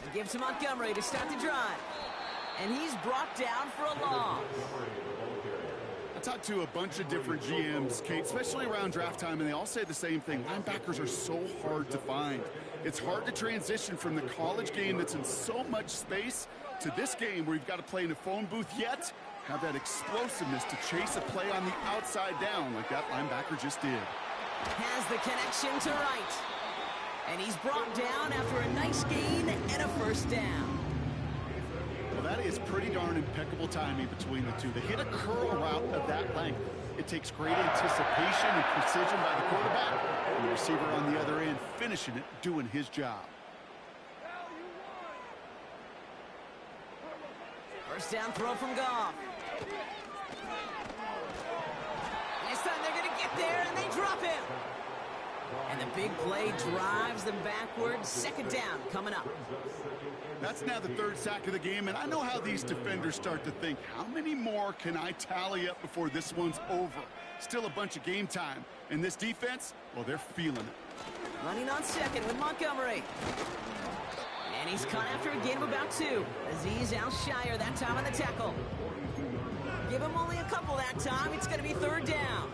He gives to Montgomery to start the drive. And he's brought down for a loss. I talked to a bunch of different GMs, Kate, especially around draft time, and they all say the same thing. Linebackers are so hard to find. It's hard to transition from the college game that's in so much space to this game where you've got to play in a phone booth yet have that explosiveness to chase a play on the outside down like that linebacker just did. Has the connection to right. And he's brought down after a nice gain and a 1st down. Well, that is pretty darn impeccable timing between the two. They hit a curl route of that length. It takes great anticipation and precision by the quarterback, and the receiver on the other end finishing it, doing his job. 1st down throw from Goff. This time they're going to get there, and they drop him. And the big play drives them backwards. Second down coming up. That's now the third sack of the game, and I know how these defenders start to think, how many more can I tally up before this one's over? Still a bunch of game time. And this defense, well, they're feeling it. Running on second with Montgomery. And he's caught after a gain of about 2. Aziz Al-Shire that time on the tackle. Give him only a couple that time. It's going to be third down.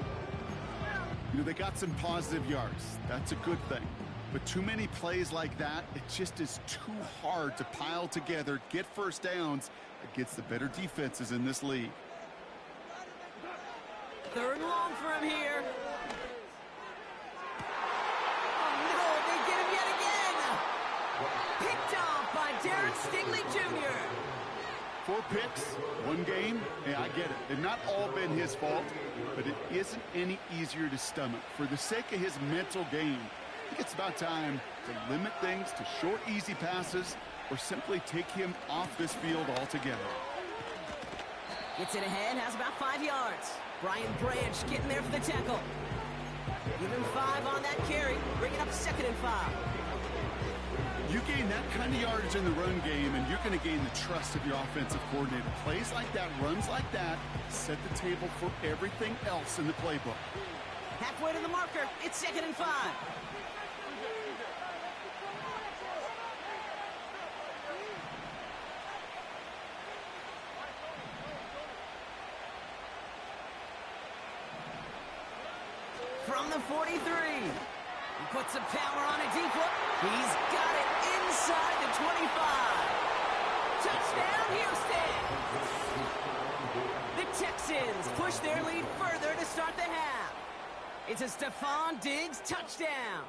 You know, they got some positive yards. That's a good thing. But too many plays like that, it just is too hard to pile together, get first downs against the better defenses in this league. Third and long for him here. Oh, no, they get him yet again. Picked off by Darren Stingley Jr. 4 picks, 1 game. Hey, I get it. They've not all been his fault, but it isn't any easier to stomach. For the sake of his mental game, I think it's about time to limit things to short, easy passes or simply take him off this field altogether. Gets it ahead, has about 5 yards. Brian Branch getting there for the tackle. Give him 5 on that carry, bringing up 2nd and 5. You gain that kind of yardage in the run game, and you're going to gain the trust of your offensive coordinator. Plays like that, runs like that, set the table for everything else in the playbook. Halfway to the marker, it's 2nd and 5. From the 43. He puts some power on a deep look. He's got it inside the 25. Touchdown, Houston! The Texans push their lead further to start the half. It's a Stephon Diggs touchdown.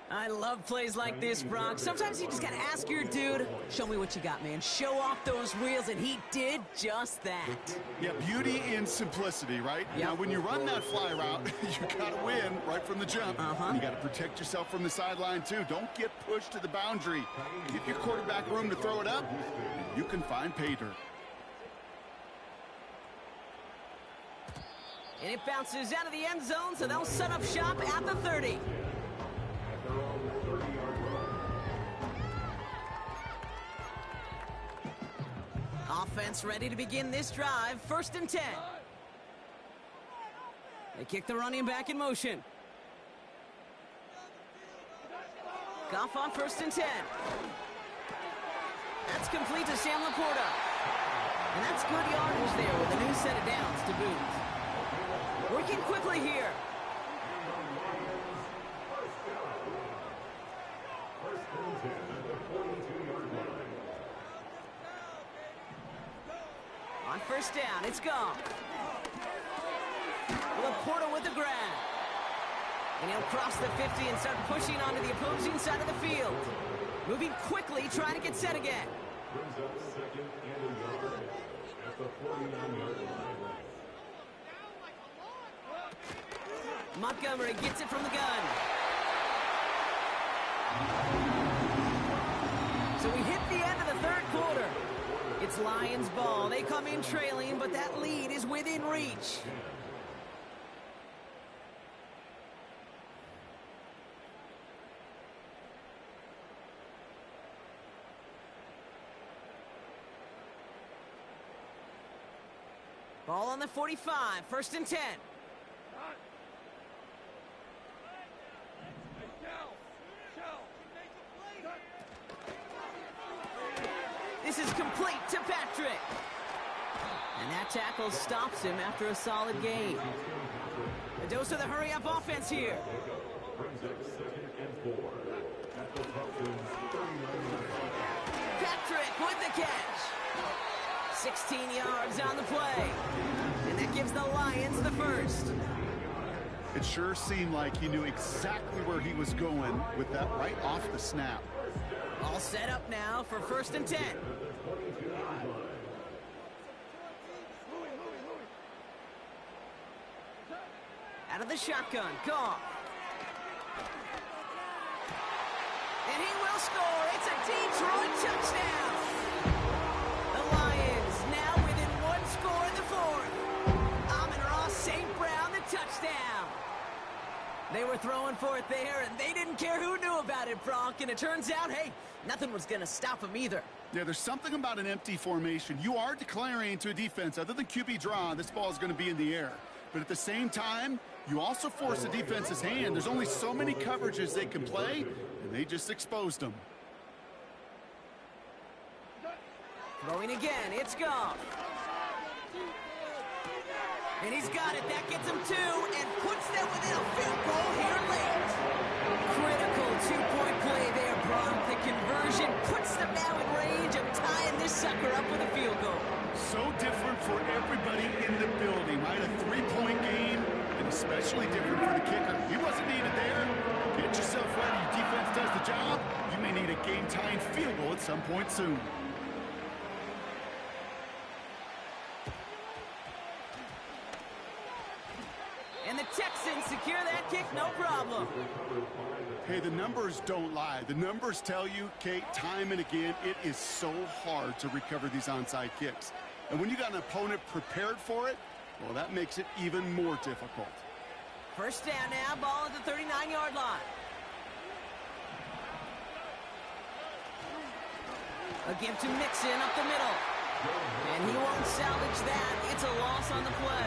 I love plays like this, Brock. Sometimes you just got to ask your dude, show me what you got, man. Show off those wheels, and he did just that. Yeah, beauty in simplicity, right? Yep. Now, when you run that fly route, you got to win right from the jump. And you got to protect yourself from the sideline, too. Don't get pushed to the boundary. Give your quarterback room to throw it up, and you can find pay dirt. And it bounces out of the end zone, so they'll set up shop at the 30. Offense ready to begin this drive. 1st and 10. They kick the running back in motion. Goff on 1st and 10. That's complete to Sam Laporta. And that's good yardage there with a new set of downs to boot. Working quickly here. On 1st down, it's gone. Laporta with the grab. And he'll cross the 50 and start pushing onto the opposing side of the field. Moving quickly, trying to get set again. Brings up 2nd and a yard at the 49-yard line. Montgomery gets it from the gun. So we hit the end of the 3rd quarter. It's Lions ball. They come in trailing, but that lead is within reach. Ball on the 45, 1st and 10. This is complete to Patrick. And that tackle stops him after a solid gain. A dose of the hurry-up offense here. Brings up 2nd and 4 at the Texans' 39-yard line. Patrick with the catch. 16 yards on the play. And that gives the Lions the 1st. It sure seemed like he knew exactly where he was going with that right off the snap. All set up now for 1st and 10. Out of the shotgun, Goff. And he will score. It's a Detroit touchdown. The Lions now within 1 score in the 4th. Amon-Ra St. Brown, the touchdown. They were throwing for it there, and they didn't care who knew about it, Bronk. And it turns out, hey, nothing was going to stop them either. Yeah, there's something about an empty formation. You are declaring to a defense, other than QB draw, this ball is going to be in the air. But at the same time, you also force the defense's hand. There's only so many coverages they can play, and they just exposed them. Throwing again, it's Goff. And he's got it. That gets him 2 and puts them within a field goal here late. Critical two-point play there, Bronk. The conversion puts them now in range of tying this sucker up with a field goal. So different for everybody in the building, right? A three-point game, and especially different for the kicker. He wasn't needed there. Get yourself ready. Your defense does the job. You may need a game-tying field goal at some point soon. And the Texans secure that kick, no problem. Hey, the numbers don't lie. The numbers tell you, Kate, time and again, it is so hard to recover these onside kicks. And when you got an opponent prepared for it, well, that makes it even more difficult. First down now, ball at the 39-yard line. A give to Mixon up the middle. And he won't salvage that. It's a loss on the play.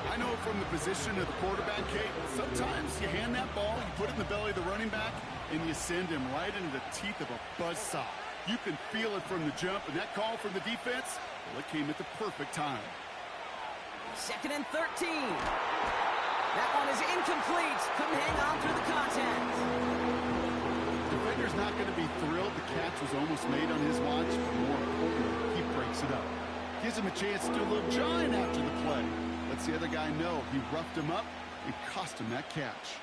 I know from the position of the quarterback, Kate, sometimes you hand that ball, you put it in the belly of the running back, and you send him right into the teeth of a buzzsaw. You can feel it from the jump, and that call from the defense, well, it came at the perfect time. 2nd and 13. That one is incomplete. Couldn't hang on through the contact. Defender's not going to be thrilled. The catch was almost made on his watch, but more importantly, he breaks it up. Gives him a chance to do a little jawing after the play. Lets the other guy know he roughed him up and cost him that catch.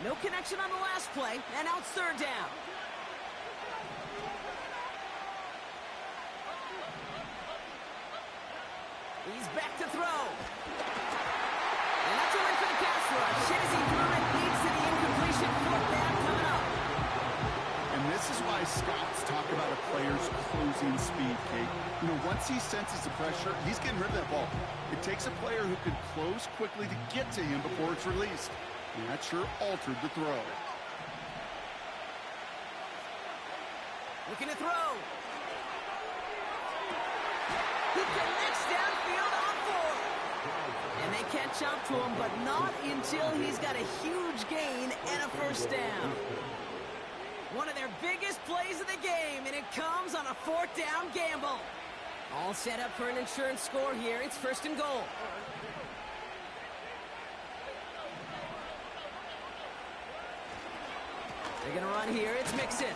No connection on the last play, and now it's 3rd down. He's back to throw. And that's a win for the pass rush. Shazy threw it, leads to the incompletion. 4th down coming up. And this is why scouts talk about a player's closing speed, Kate. You know, once he senses the pressure, he's getting rid of that ball. It takes a player who can close quickly to get to him before it's released. And that sure altered the throw. Looking to throw. He connects downfield on 4. And they catch up to him, but not until he's got a huge gain and a first down. One of their biggest plays of the game, and it comes on a 4th down gamble. All set up for an insurance score here. It's 1st and goal. They're going to run here. It's Mixon.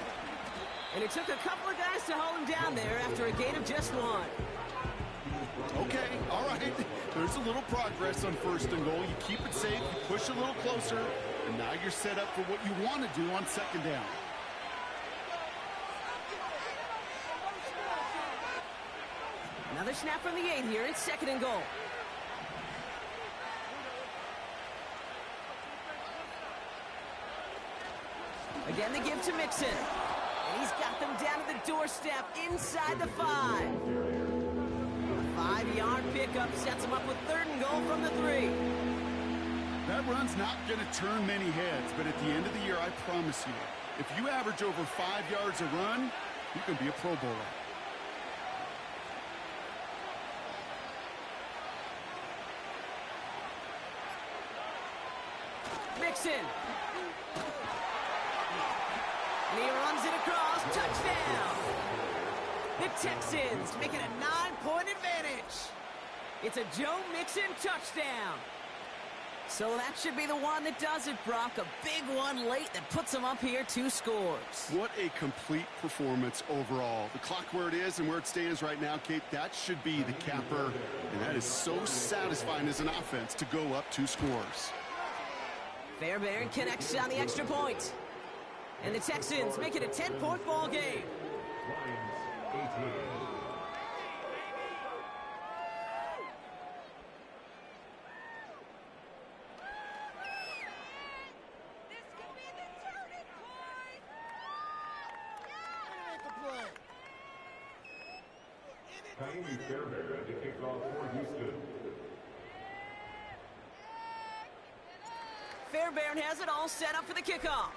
And it took a couple of guys to hold him down there after a gain of just 1. Okay, all right. There's a little progress on 1st and goal. You keep it safe, you push a little closer, and now you're set up for what you want to do on 2nd down. Another snap from the 8 here. It's 2nd and goal. Again, they give to Mixon. And he's got them down to the doorstep inside the 5. A 5-yard pickup sets him up with 3rd and goal from the 3. That run's not going to turn many heads, but at the end of the year, I promise you, if you average over 5 yards a run, you can be a Pro Bowler. Mixon. And he runs it across. Touchdown. The Texans make it a 9-point advantage. It's a Joe Mixon touchdown. So that should be the one that does it, Brock. A big one late that puts them up here 2 scores. What a complete performance overall. The clock where it is and where it stands right now, Kate, that should be the capper. And that is so satisfying as an offense to go up 2 scores. Fairbairn connects on the extra point. And the Texans make it a 10-point ball game. Lions 18. Miami Fairbairn to kick off for Houston. Fairbairn has it all set up for the kickoff.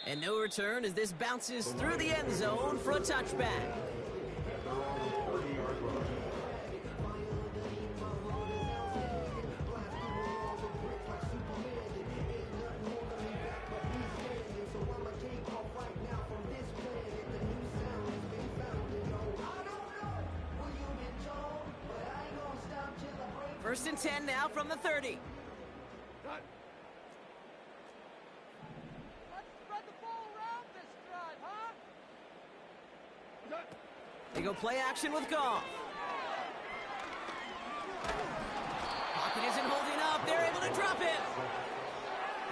And no return as this bounces through the end zone for a touchback. And they're on the 30-yard line. First and 10 now from the 30. Let's spread the ball around this drive, huh? They go play action with Goff. Pocket isn't holding up. They're able to drop it.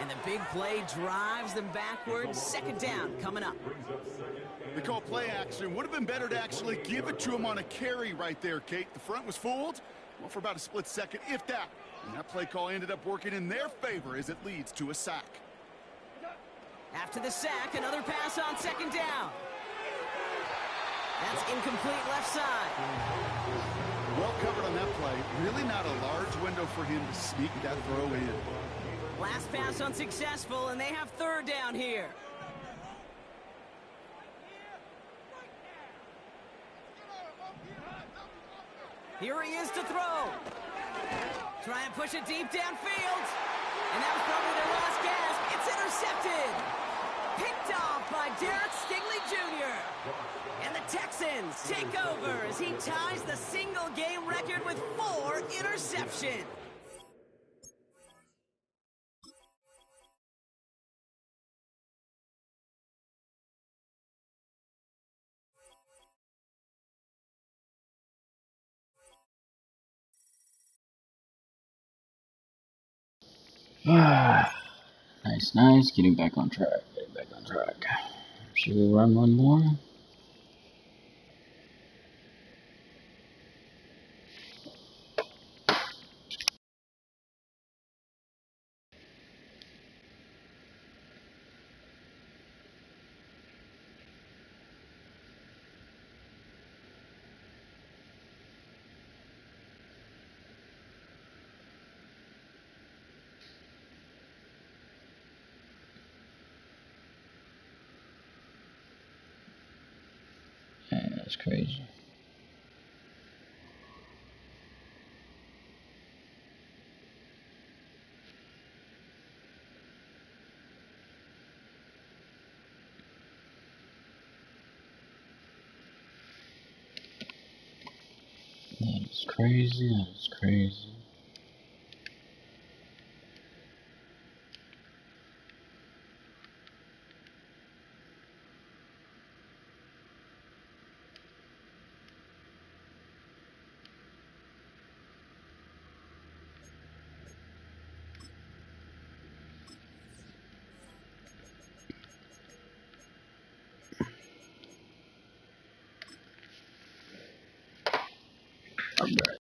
And the big play drives them backwards. Second down coming up. They call play action. Would have been better to actually give it to him on a carry right there, Kate. The front was fooled. Well, for about a split second, if that. And that play call ended up working in their favor as it leads to a sack. After the sack, another pass on second down. That's incomplete left side. Well covered on that play. Really not a large window for him to sneak that throw in. Last pass unsuccessful, and they have third down here. Here he is to throw. Try and push it deep downfield. And that was probably their last gasp. It's intercepted. Picked off by Derek Stingley Jr. And the Texans take over as he ties the single-game record with 4 interceptions. Nice, nice. Getting back on track. Getting back on track. Should we run one more? Man, that's crazy. That is crazy. That is crazy. I'm back.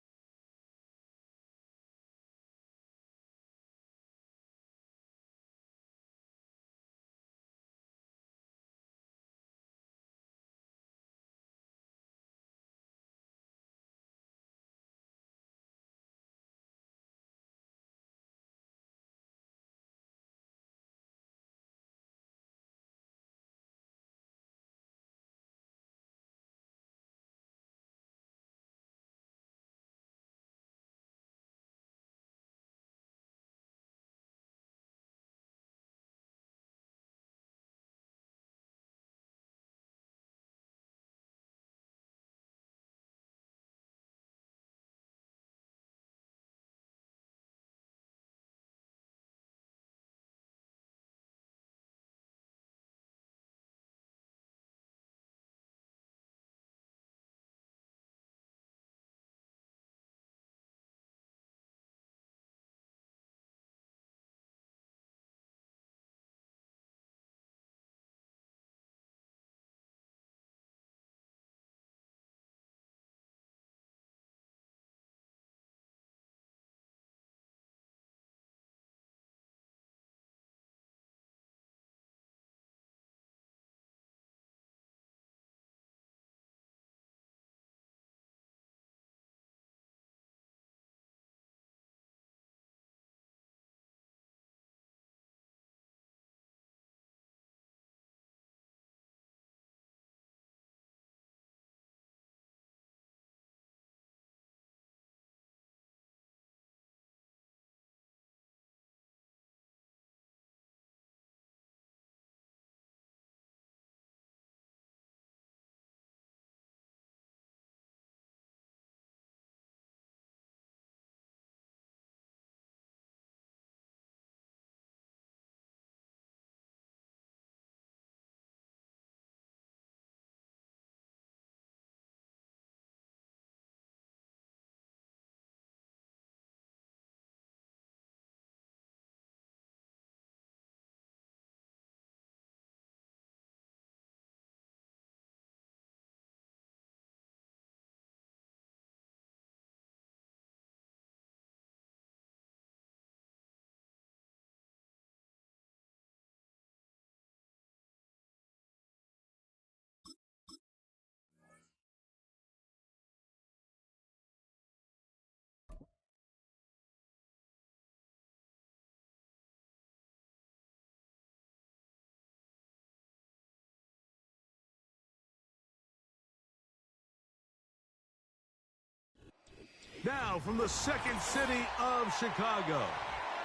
Now, from the second city of Chicago,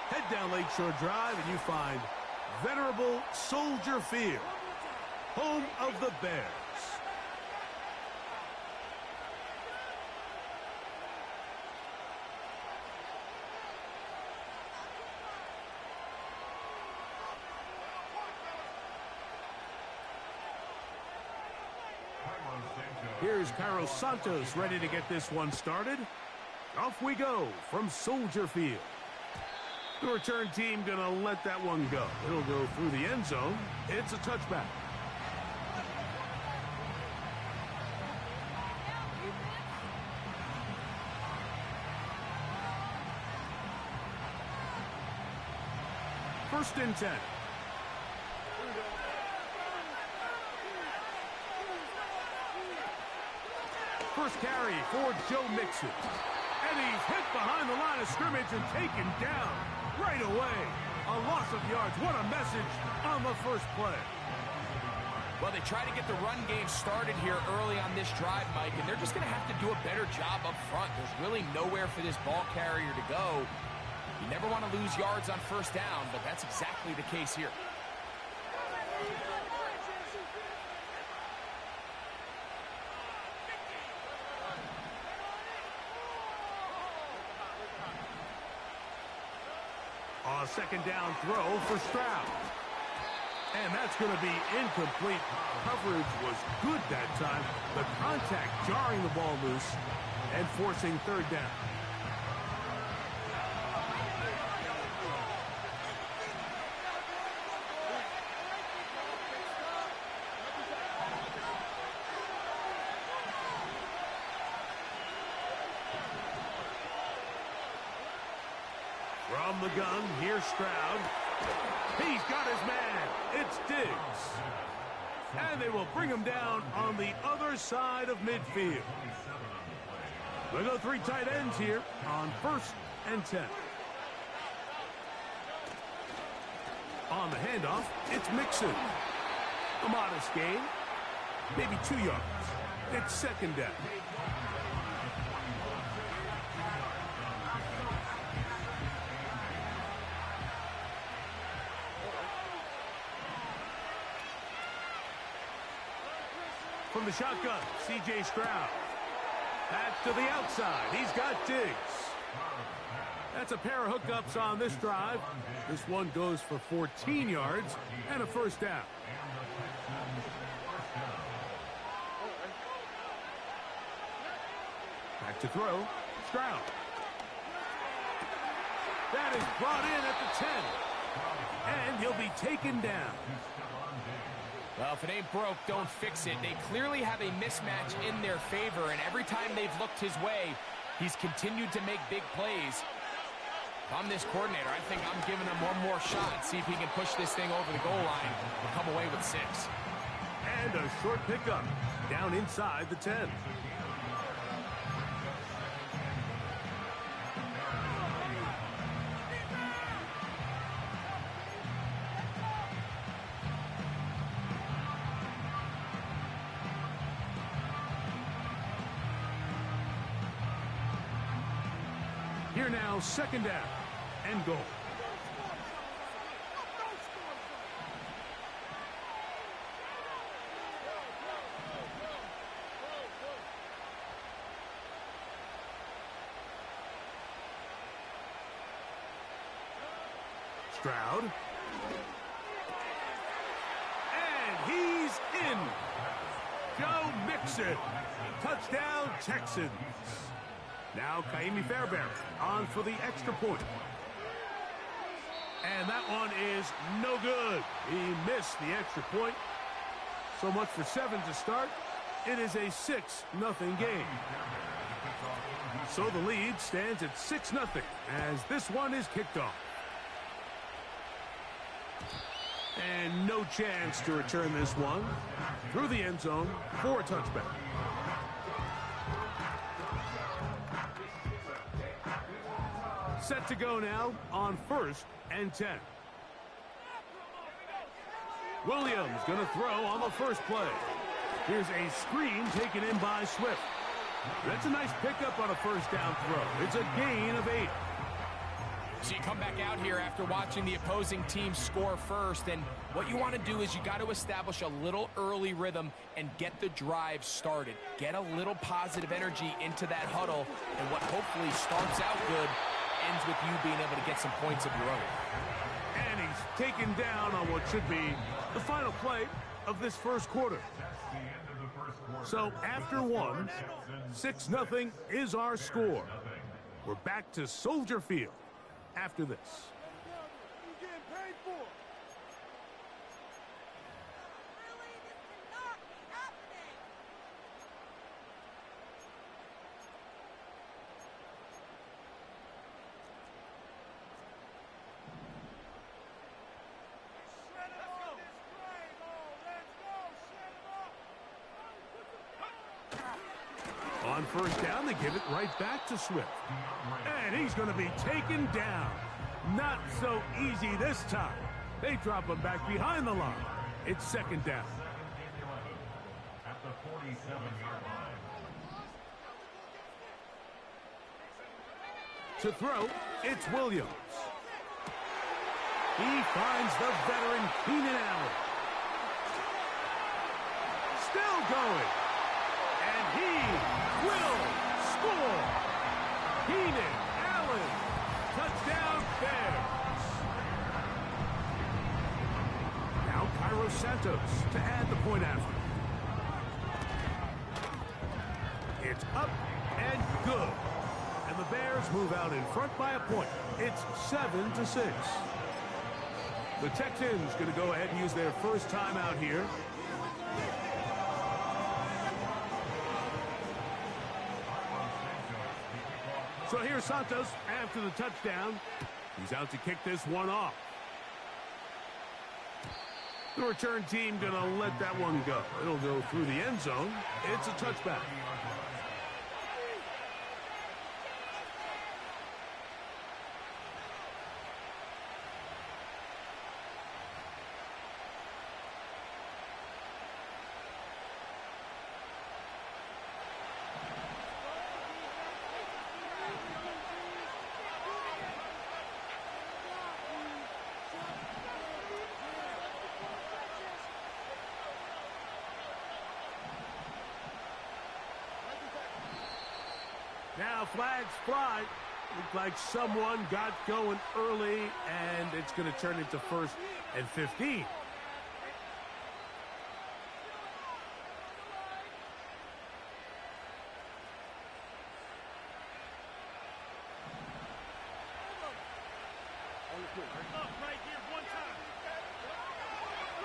head down Lakeshore Drive and you find venerable Soldier Field, home of the Bears. Here's Carlos Santos ready to get this one started. Off we go from Soldier Field. The return team going to let that one go. It'll go through the end zone. It's a touchback. First and 10. First carry for Joe Mixon. And he's hit behind the line of scrimmage and taken down right away. A loss of yards. What a message on the first play. Well, they try to get the run game started here early on this drive, Mike, and they're just going to have to do a better job up front. There's really nowhere for this ball carrier to go. You never want to lose yards on first down, but that's exactly the case here. A second down throw for Stroud. And that's going to be incomplete. Coverage was good that time. The contact jarring the ball loose and forcing third down. From the gun, here's Stroud. He's got his man. It's Diggs. And they will bring him down on the other side of midfield. We'll go three tight ends here on first and 10. On the handoff, it's Mixon. A modest gain, maybe 2 yards. It's second down. From the shotgun, C.J. Stroud. Back to the outside. He's got Diggs. That's a pair of hookups on this drive. This one goes for 14 yards and a first down. Back to throw. Stroud. That is brought in at the 10. And he'll be taken down. Well, if it ain't broke, don't fix it. They clearly have a mismatch in their favor, and every time they've looked his way, he's continued to make big plays. If I'm this coordinator, I think I'm giving him one more shot, see if he can push this thing over the goal line and come away with 6. And a short pickup down inside the 10. Here now, second down and goal. Stroud. And he's in. Joe Mixon. Touchdown, Texans. Now Kaimi Fairbairn on for the extra point. And that one is no good. He missed the extra point. So much for 7 to start. It is a 6-0 game. So the lead stands at 6-0 as this one is kicked off. And no chance to return this one through the end zone for a touchback. Set to go now on first and 10. Williams going to throw on the first play. Here's a screen taken in by Swift. That's a nice pickup on a first down throw. It's a gain of 8. So you come back out here after watching the opposing team score first, and what you want to do is you got to establish a little early rhythm and get the drive started. Get a little positive energy into that huddle, and what hopefully starts out good ends with you being able to get some points of your own. And he's taken down on what should be the final play of this first quarter. So after one, 6-0 is our score. We're back to Soldier Field after this. You getting paid for? Really? This cannot be happening. Shut him up this train. Oh, let's go. Shut him up. On first down, they give it right back to Swift. And he's going to be taken down. Not so easy this time. They drop him back behind the line. It's second down. At the 47-yard line. To throw, it's Williams. He finds the veteran Keenan Allen. Still going. And he will score. Keenan Allen. Touchdown Bears. Now Cairo Santos to add the point after. It's up and good. And the Bears move out in front by a point. It's 7-6. The Texans going to go ahead and use their first time out here. So here's Santos after the touchdown. He's out to kick this one off. The return team going to let that one go. It'll go through the end zone. It's a touchback. Now flags fly. Looks like someone got going early, and it's going to turn into 1st and 15.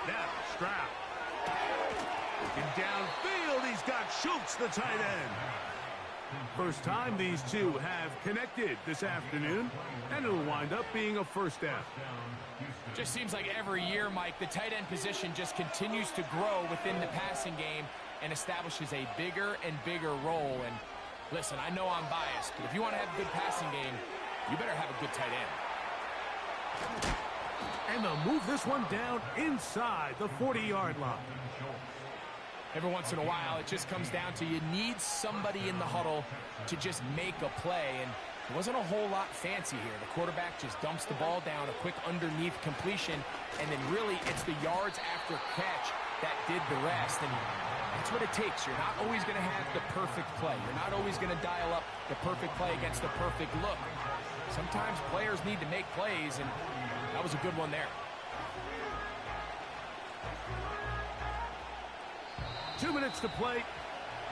Now Stroud. Looking downfield, he's got Schultz, the tight end. First time these two have connected this afternoon, and it'll wind up being a first down. Just seems like every year, Mike, the tight end position just continues to grow within the passing game and establishes a bigger and bigger role. And listen, I know I'm biased, but if you want to have a good passing game, you better have a good tight end. And they'll move this one down inside the 40-yard line. Every once in a while, it just comes down to you need somebody in the huddle to just make a play, and it wasn't a whole lot fancy here. The quarterback just dumps the ball down, a quick underneath completion, and then really it's the yards after catch that did the rest, and that's what it takes. You're not always going to have the perfect play. You're not always going to dial up the perfect play against the perfect look. Sometimes players need to make plays, and that was a good one there. 2 minutes to play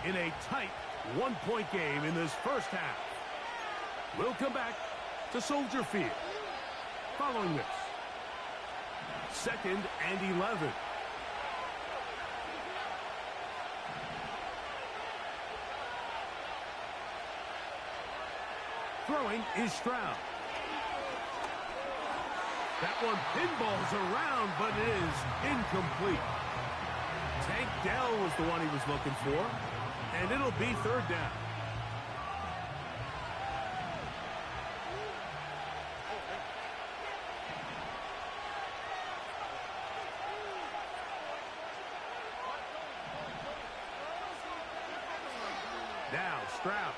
in a tight one-point game in this first half. We'll come back to Soldier Field following this. 2nd and 11. Throwing is Stroud. That one pinballs around, but it is incomplete. Tank Dell was the one he was looking for, and it'll be 3rd down. Now Stroud.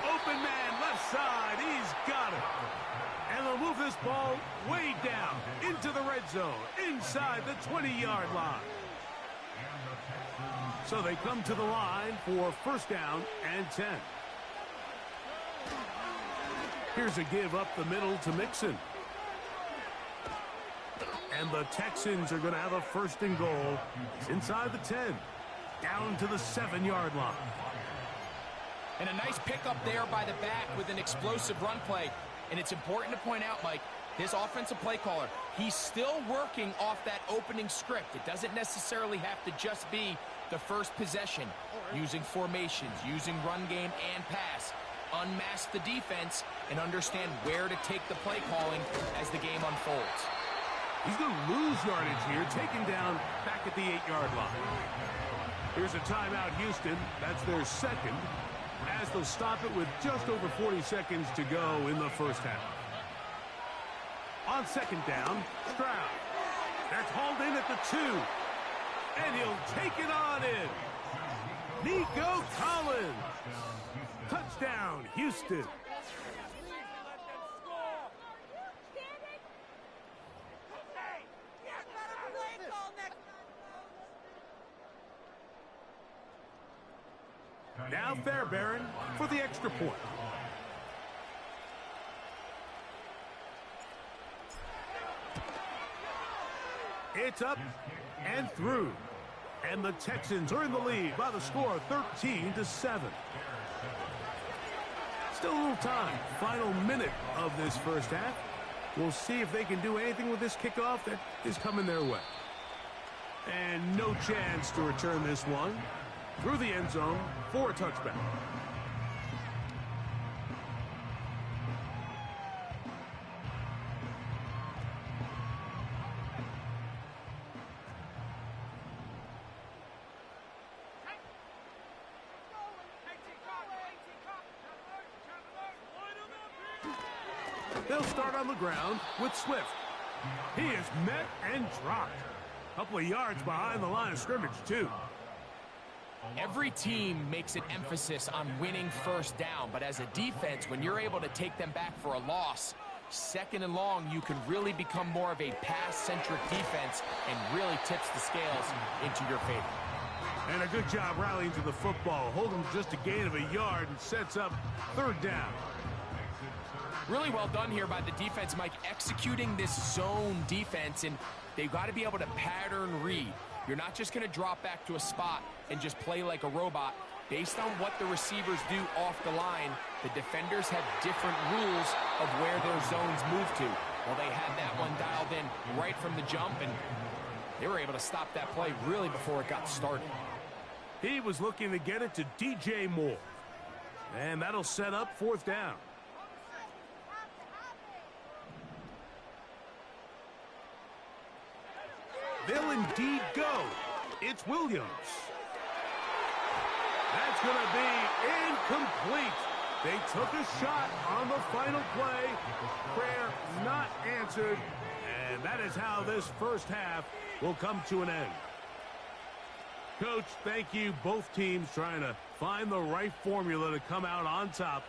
Open man, left side. He's got it. And they'll move this ball way down into the red zone, inside the 20-yard line. So they come to the line for first down and 10. Here's a give up the middle to Mixon. And the Texans are going to have a first and goal. It's inside the 10, down to the 7-yard line. And a nice pickup there by the back with an explosive run play. And it's important to point out, Mike, this offensive play caller, he's still working off that opening script. It doesn't necessarily have to just be the first possession. Using formations, using run game and pass. Unmask the defense and understand where to take the play calling as the game unfolds. He's going to lose yardage here, taken down back at the 8-yard line. Here's a timeout, Houston. That's their second, as they'll stop it with just over 40 seconds to go in the first half. On second down, Stroud. That's hauled in at the 2. And he'll take it on in. Nico Collins. Touchdown, Houston. Now Fairbairn for the extra point. It's up and through. And the Texans are in the lead by the score of 13-7. Still a little time. Final minute of this first half. We'll see if they can do anything with this kickoff that is coming their way. And no chance to return this one through the end zone for a touchback. They'll start on the ground with Swift. He is met and dropped. A couple of yards behind the line of scrimmage, too. Every team makes an emphasis on winning first down, but as a defense, when you're able to take them back for a loss, second and long, you can really become more of a pass-centric defense and really tips the scales into your favor. And a good job rallying to the football. Holding just a gain of a yard and sets up third down. Really well done here by the defense, Mike, executing this zone defense, and they've got to be able to pattern read. You're not just going to drop back to a spot and just play like a robot. Based on what the receivers do off the line, the defenders have different rules of where their zones move to. Well, they had that one dialed in right from the jump, and they were able to stop that play really before it got started. He was looking to get it to DJ Moore. And that'll set up fourth down. They'll indeed go. It's Williams. That's going to be incomplete. They took a shot on the final play. Prayer not answered. And that is how this first half will come to an end. Coach, thank you. Both teams trying to find the right formula to come out on top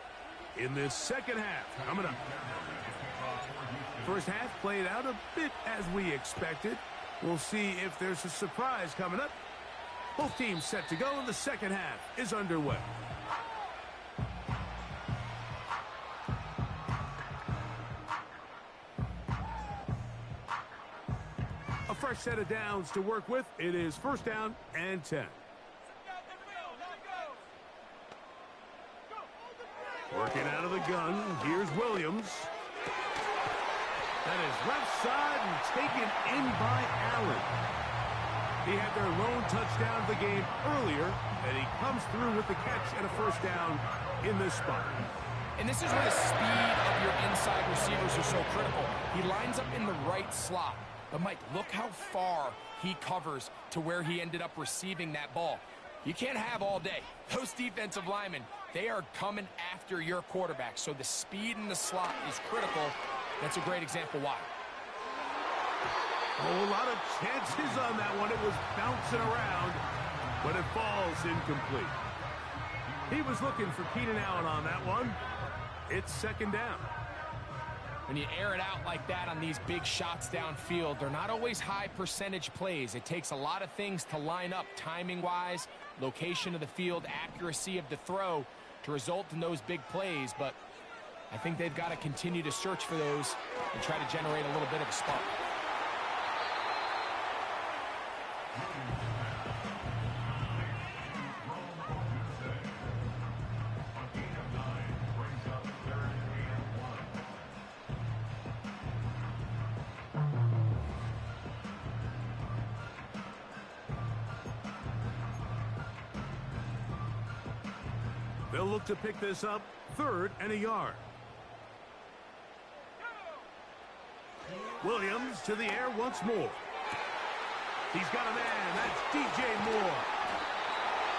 in this second half. Coming up. First half played out a bit as we expected. We'll see if there's a surprise coming up. Both teams set to go, and the second half is underway. A fresh set of downs to work with. It is first down and 10. Working out of the gun. Here's Williams. That is left side and taken in by Allen. He had their lone touchdown of the game earlier, and he comes through with the catch and a first down in this spot. And this is where the speed of your inside receivers are so critical. He lines up in the right slot. But, Mike, look how far he covers to where he ended up receiving that ball. You can't have all day. Those defensive linemen, they are coming after your quarterback. So the speed in the slot is critical. That's a great example why. Oh, a lot of chances on that one. It was bouncing around. but it falls incomplete. He was looking for Keenan Allen on that one. It's second down. When you air it out like that on these big shots downfield, they're not always high percentage plays. It takes a lot of things to line up timing-wise, location of the field, accuracy of the throw to result in those big plays. But I think they've got to continue to search for those and try to generate a little bit of a spark. They'll look to pick this up, 3rd and a yard. Williams to the air once more. He's got a man. That's DJ Moore.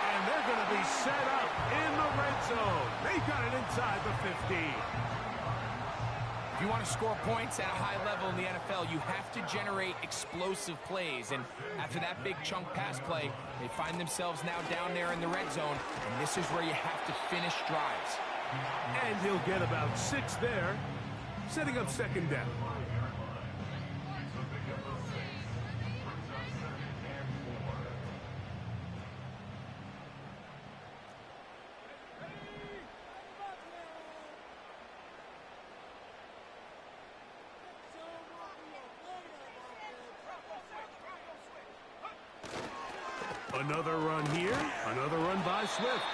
And they're going to be set up in the red zone. They've got it inside the 15. If you want to score points at a high level in the NFL, you have to generate explosive plays. And after that big chunk pass play, they find themselves now down there in the red zone. And this is where you have to finish drives. And he'll get about 6 there, setting up second down. Another run here, another run by Swift.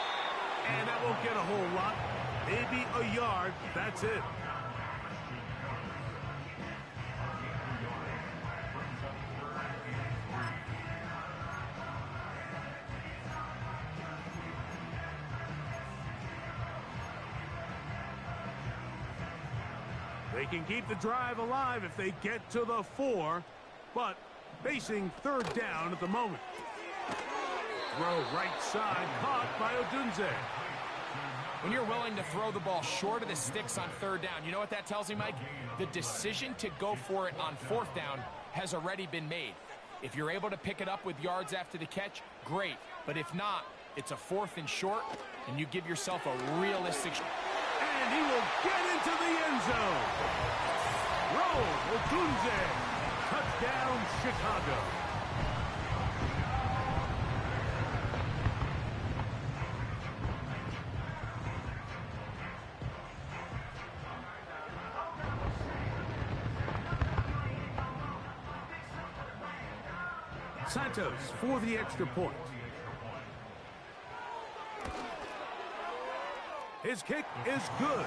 And that won't get a whole lot. Maybe a yard, that's it. They can keep the drive alive if they get to the 4, but facing 3rd down at the moment. Throw right side, caught by Odunze. When you're willing to throw the ball short of the sticks on 3rd down, you know what that tells me, Mike? The decision to go for it on 4th down has already been made. If you're able to pick it up with yards after the catch, great. But if not, it's a 4th and short, and you give yourself a realistic... And he will get into the end zone. Roll, Odunze. Touchdown, Chicago. Santos for the extra point. His kick is good.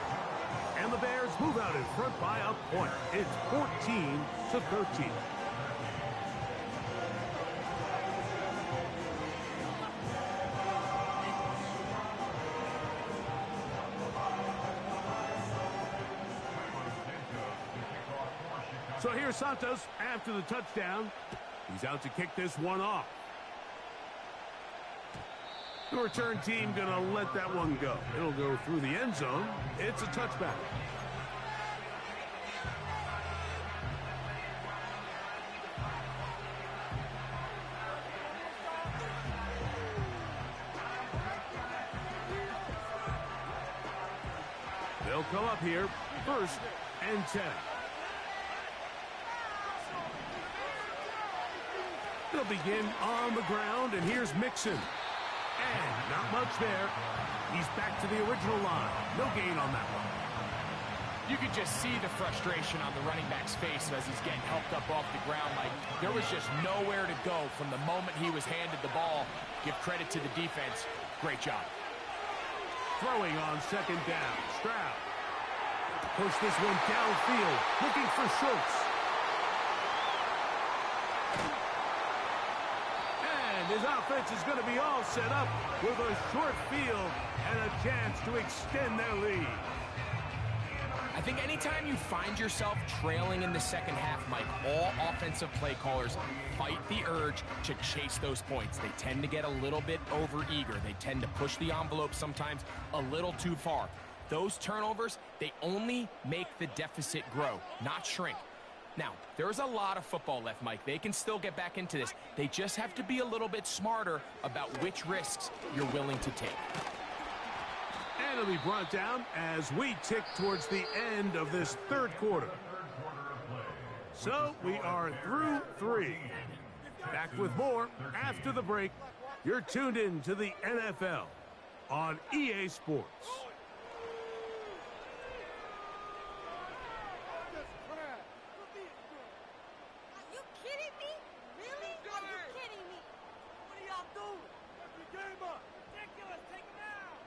And the Bears move out in front by a point. It's 14-13. So here's Santos after the touchdown. He's out to kick this one off. The return team going to let that one go. It'll go through the end zone. It's a touchback. They'll come up here, 1st and 10. They'll begin on the ground, and here's Mixon. And not much there. He's back to the original line. No gain on that one. You could just see the frustration on the running back's face as he's getting helped up off the ground. Like, there was just nowhere to go from the moment he was handed the ball. Give credit to the defense. Great job. Throwing on 2nd down. Stroud. Push this one downfield. Looking for Schultz. His offense is going to be all set up with a short field and a chance to extend their lead. I think anytime you find yourself trailing in the second half, Mike, all offensive play callers fight the urge to chase those points. They tend to get a little bit overeager. They tend to push the envelope sometimes a little too far. Those turnovers, they only make the deficit grow, not shrink. Now, there's a lot of football left, Mike. They can still get back into this. They just have to be a little bit smarter about which risks you're willing to take. And it'll be brought down as we tick towards the end of this third quarter. So we are through 3. Back with more after the break. You're tuned in to the NFL on EA Sports. Are you kidding me? Really? Are you kidding me? What are y'all doing? Every game up. Ridiculous. Take him out.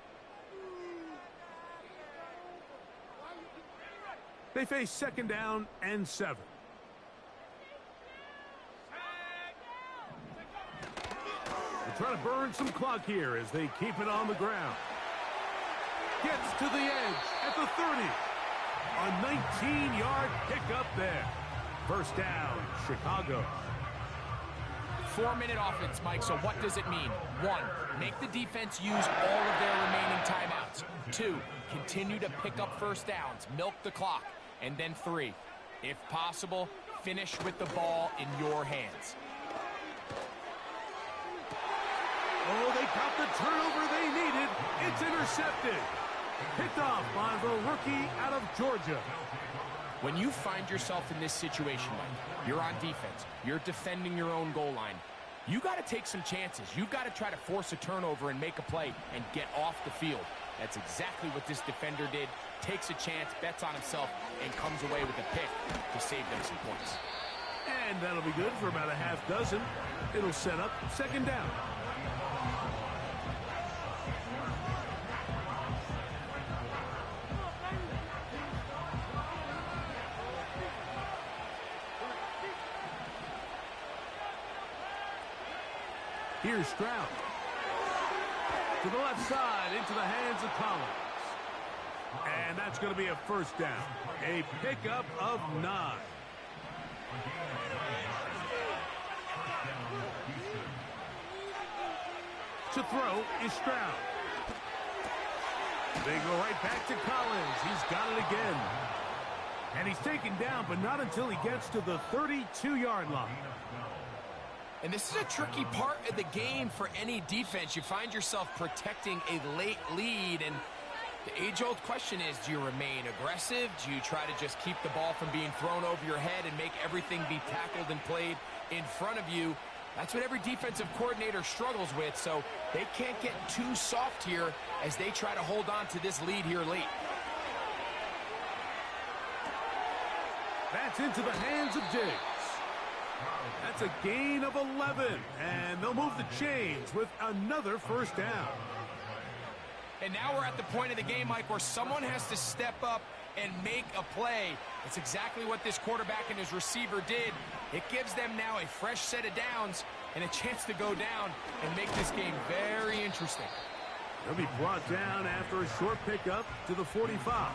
They face second down and 7. They're trying to burn some clock here as they keep it on the ground. Gets to the edge at the 30. A 19-yard pickup there. First down, Chicago. 4-minute offense, Mike, so what does it mean? 1, make the defense use all of their remaining timeouts. 2, continue to pick up first downs, milk the clock. And then 3, if possible, finish with the ball in your hands. Oh, they got the turnover they needed. It's intercepted. Picked off by the rookie out of Georgia. When you find yourself in this situation, Mike, you're on defense, you're defending your own goal line, you got to take some chances. You've got to try to force a turnover and make a play and get off the field. That's exactly what this defender did. Takes a chance, bets on himself, and comes away with a pick to save them some points. And that'll be good for about a half dozen. It'll set up second down. Here's Stroud. To the left side, into the hands of Collins. And that's going to be a first down. A pickup of 9. To throw is Stroud. They go right back to Collins. He's got it again. And he's taken down, but not until he gets to the 32-yard line. And this is a tricky part of the game for any defense. You find yourself protecting a late lead, and the age-old question is, do you remain aggressive? Do you try to just keep the ball from being thrown over your head and make everything be tackled and played in front of you? That's what every defensive coordinator struggles with, so they can't get too soft here as they try to hold on to this lead here late. That's into the hands of Diggs. That's a gain of 11, and they'll move the chains with another first down. And now we're at the point of the game, Mike, where someone has to step up and make a play. That's exactly what this quarterback and his receiver did. It gives them now a fresh set of downs and a chance to go down and make this game very interesting. They'll be brought down after a short pickup to the 45.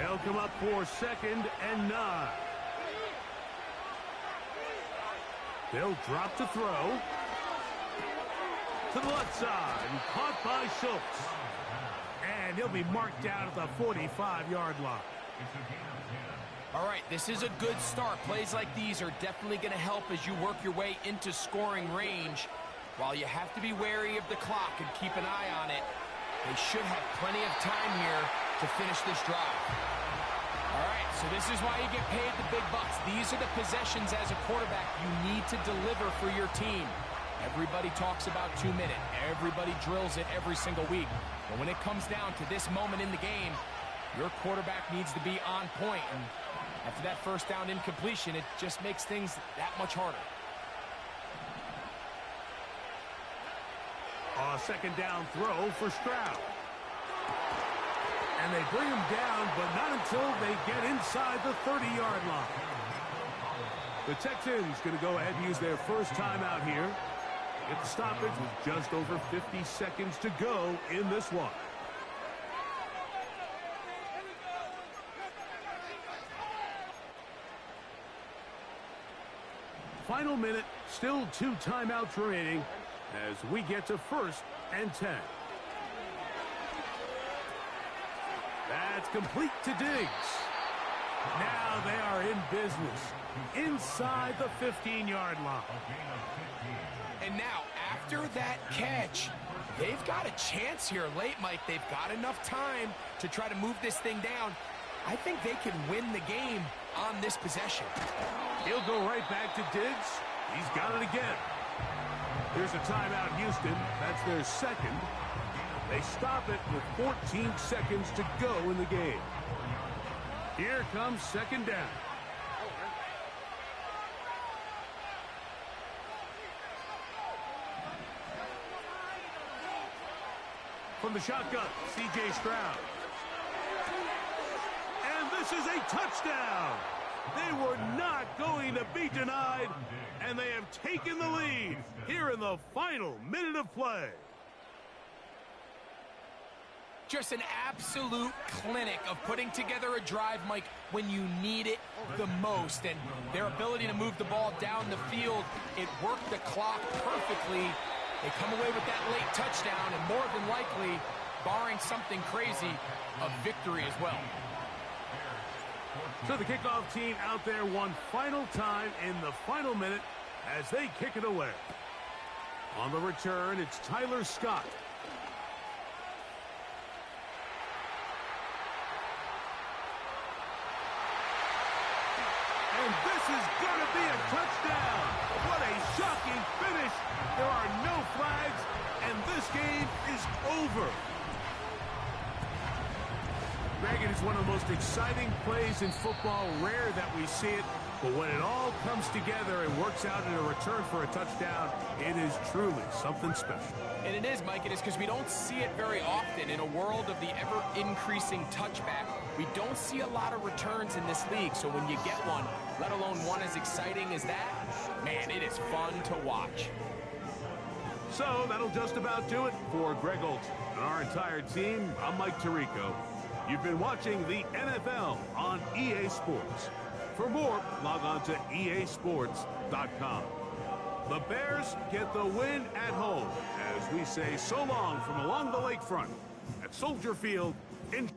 They'll come up for second and 9. They'll drop to throw. To the left side, and caught by Schultz. And he'll be marked down at the 45-yard line. All right, this is a good start. Plays like these are definitely going to help as you work your way into scoring range. While you have to be wary of the clock and keep an eye on it, they should have plenty of time here to finish this drive. All right, so this is why you get paid the big bucks. These are the possessions as a quarterback you need to deliver for your team. Everybody talks about 2-minute. Everybody drills it every single week. But when it comes down to this moment in the game, your quarterback needs to be on point. And after that first down incompletion, it just makes things that much harder. A second down throw for Stroud. And they bring him down, but not until they get inside the 30-yard line. The Texans going to go ahead and use their first timeout here. Get the stoppage with just over 50 seconds to go in this one. Final minute, still 2 timeouts remaining as we get to 1st and 10. It's complete to Diggs. Now they are in business inside the 15-yard line. And now, after that catch, they've got a chance here late, Mike. They've got enough time to try to move this thing down. I think they can win the game on this possession. He'll go right back to Diggs. He's got it again. Here's a timeout, Houston. That's their second. They stop it with 14 seconds to go in the game. Here comes second down. From the shotgun, C.J. Stroud. And this is a touchdown. They were not going to be denied, and they have taken the lead here in the final minute of play. Just an absolute clinic of putting together a drive, Mike, when you need it the most. And their ability to move the ball down the field, it worked the clock perfectly. They come away with that late touchdown, and more than likely, barring something crazy, a victory as well. So the kickoff team out there one final time in the final minute as they kick it away. On the return, it's Tyler Scott. And this is going to be a touchdown. What a shocking finish. There are no flags, and this game is over. Greg, it is one of the most exciting plays in football. Rare that we see it, but when it all comes together and works out in a return for a touchdown, it is truly something special. And it is, Mike. It is because we don't see it very often in a world of the ever-increasing touchback. We don't see a lot of returns in this league, so when you get one, let alone one as exciting as that, man, it is fun to watch. So that'll just about do it for Greg Olson and our entire team. I'm Mike Tirico. You've been watching the NFL on EA Sports. For more, log on to easports.com. The Bears get the win at home as we say so long from along the lakefront at Soldier Field in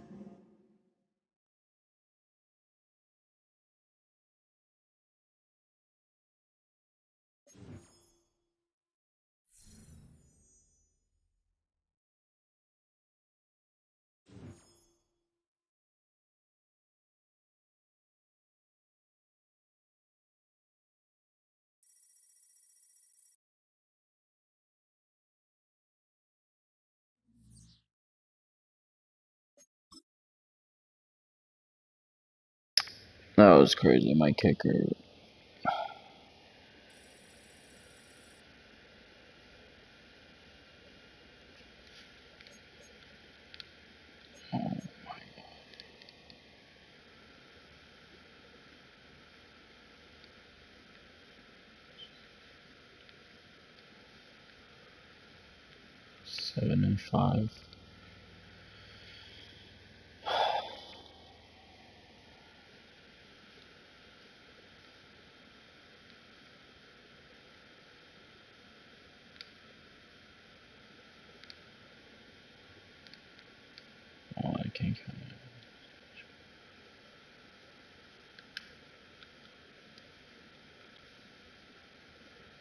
That was crazy, my kicker. Oh, 7-5. Oh, I can't count it.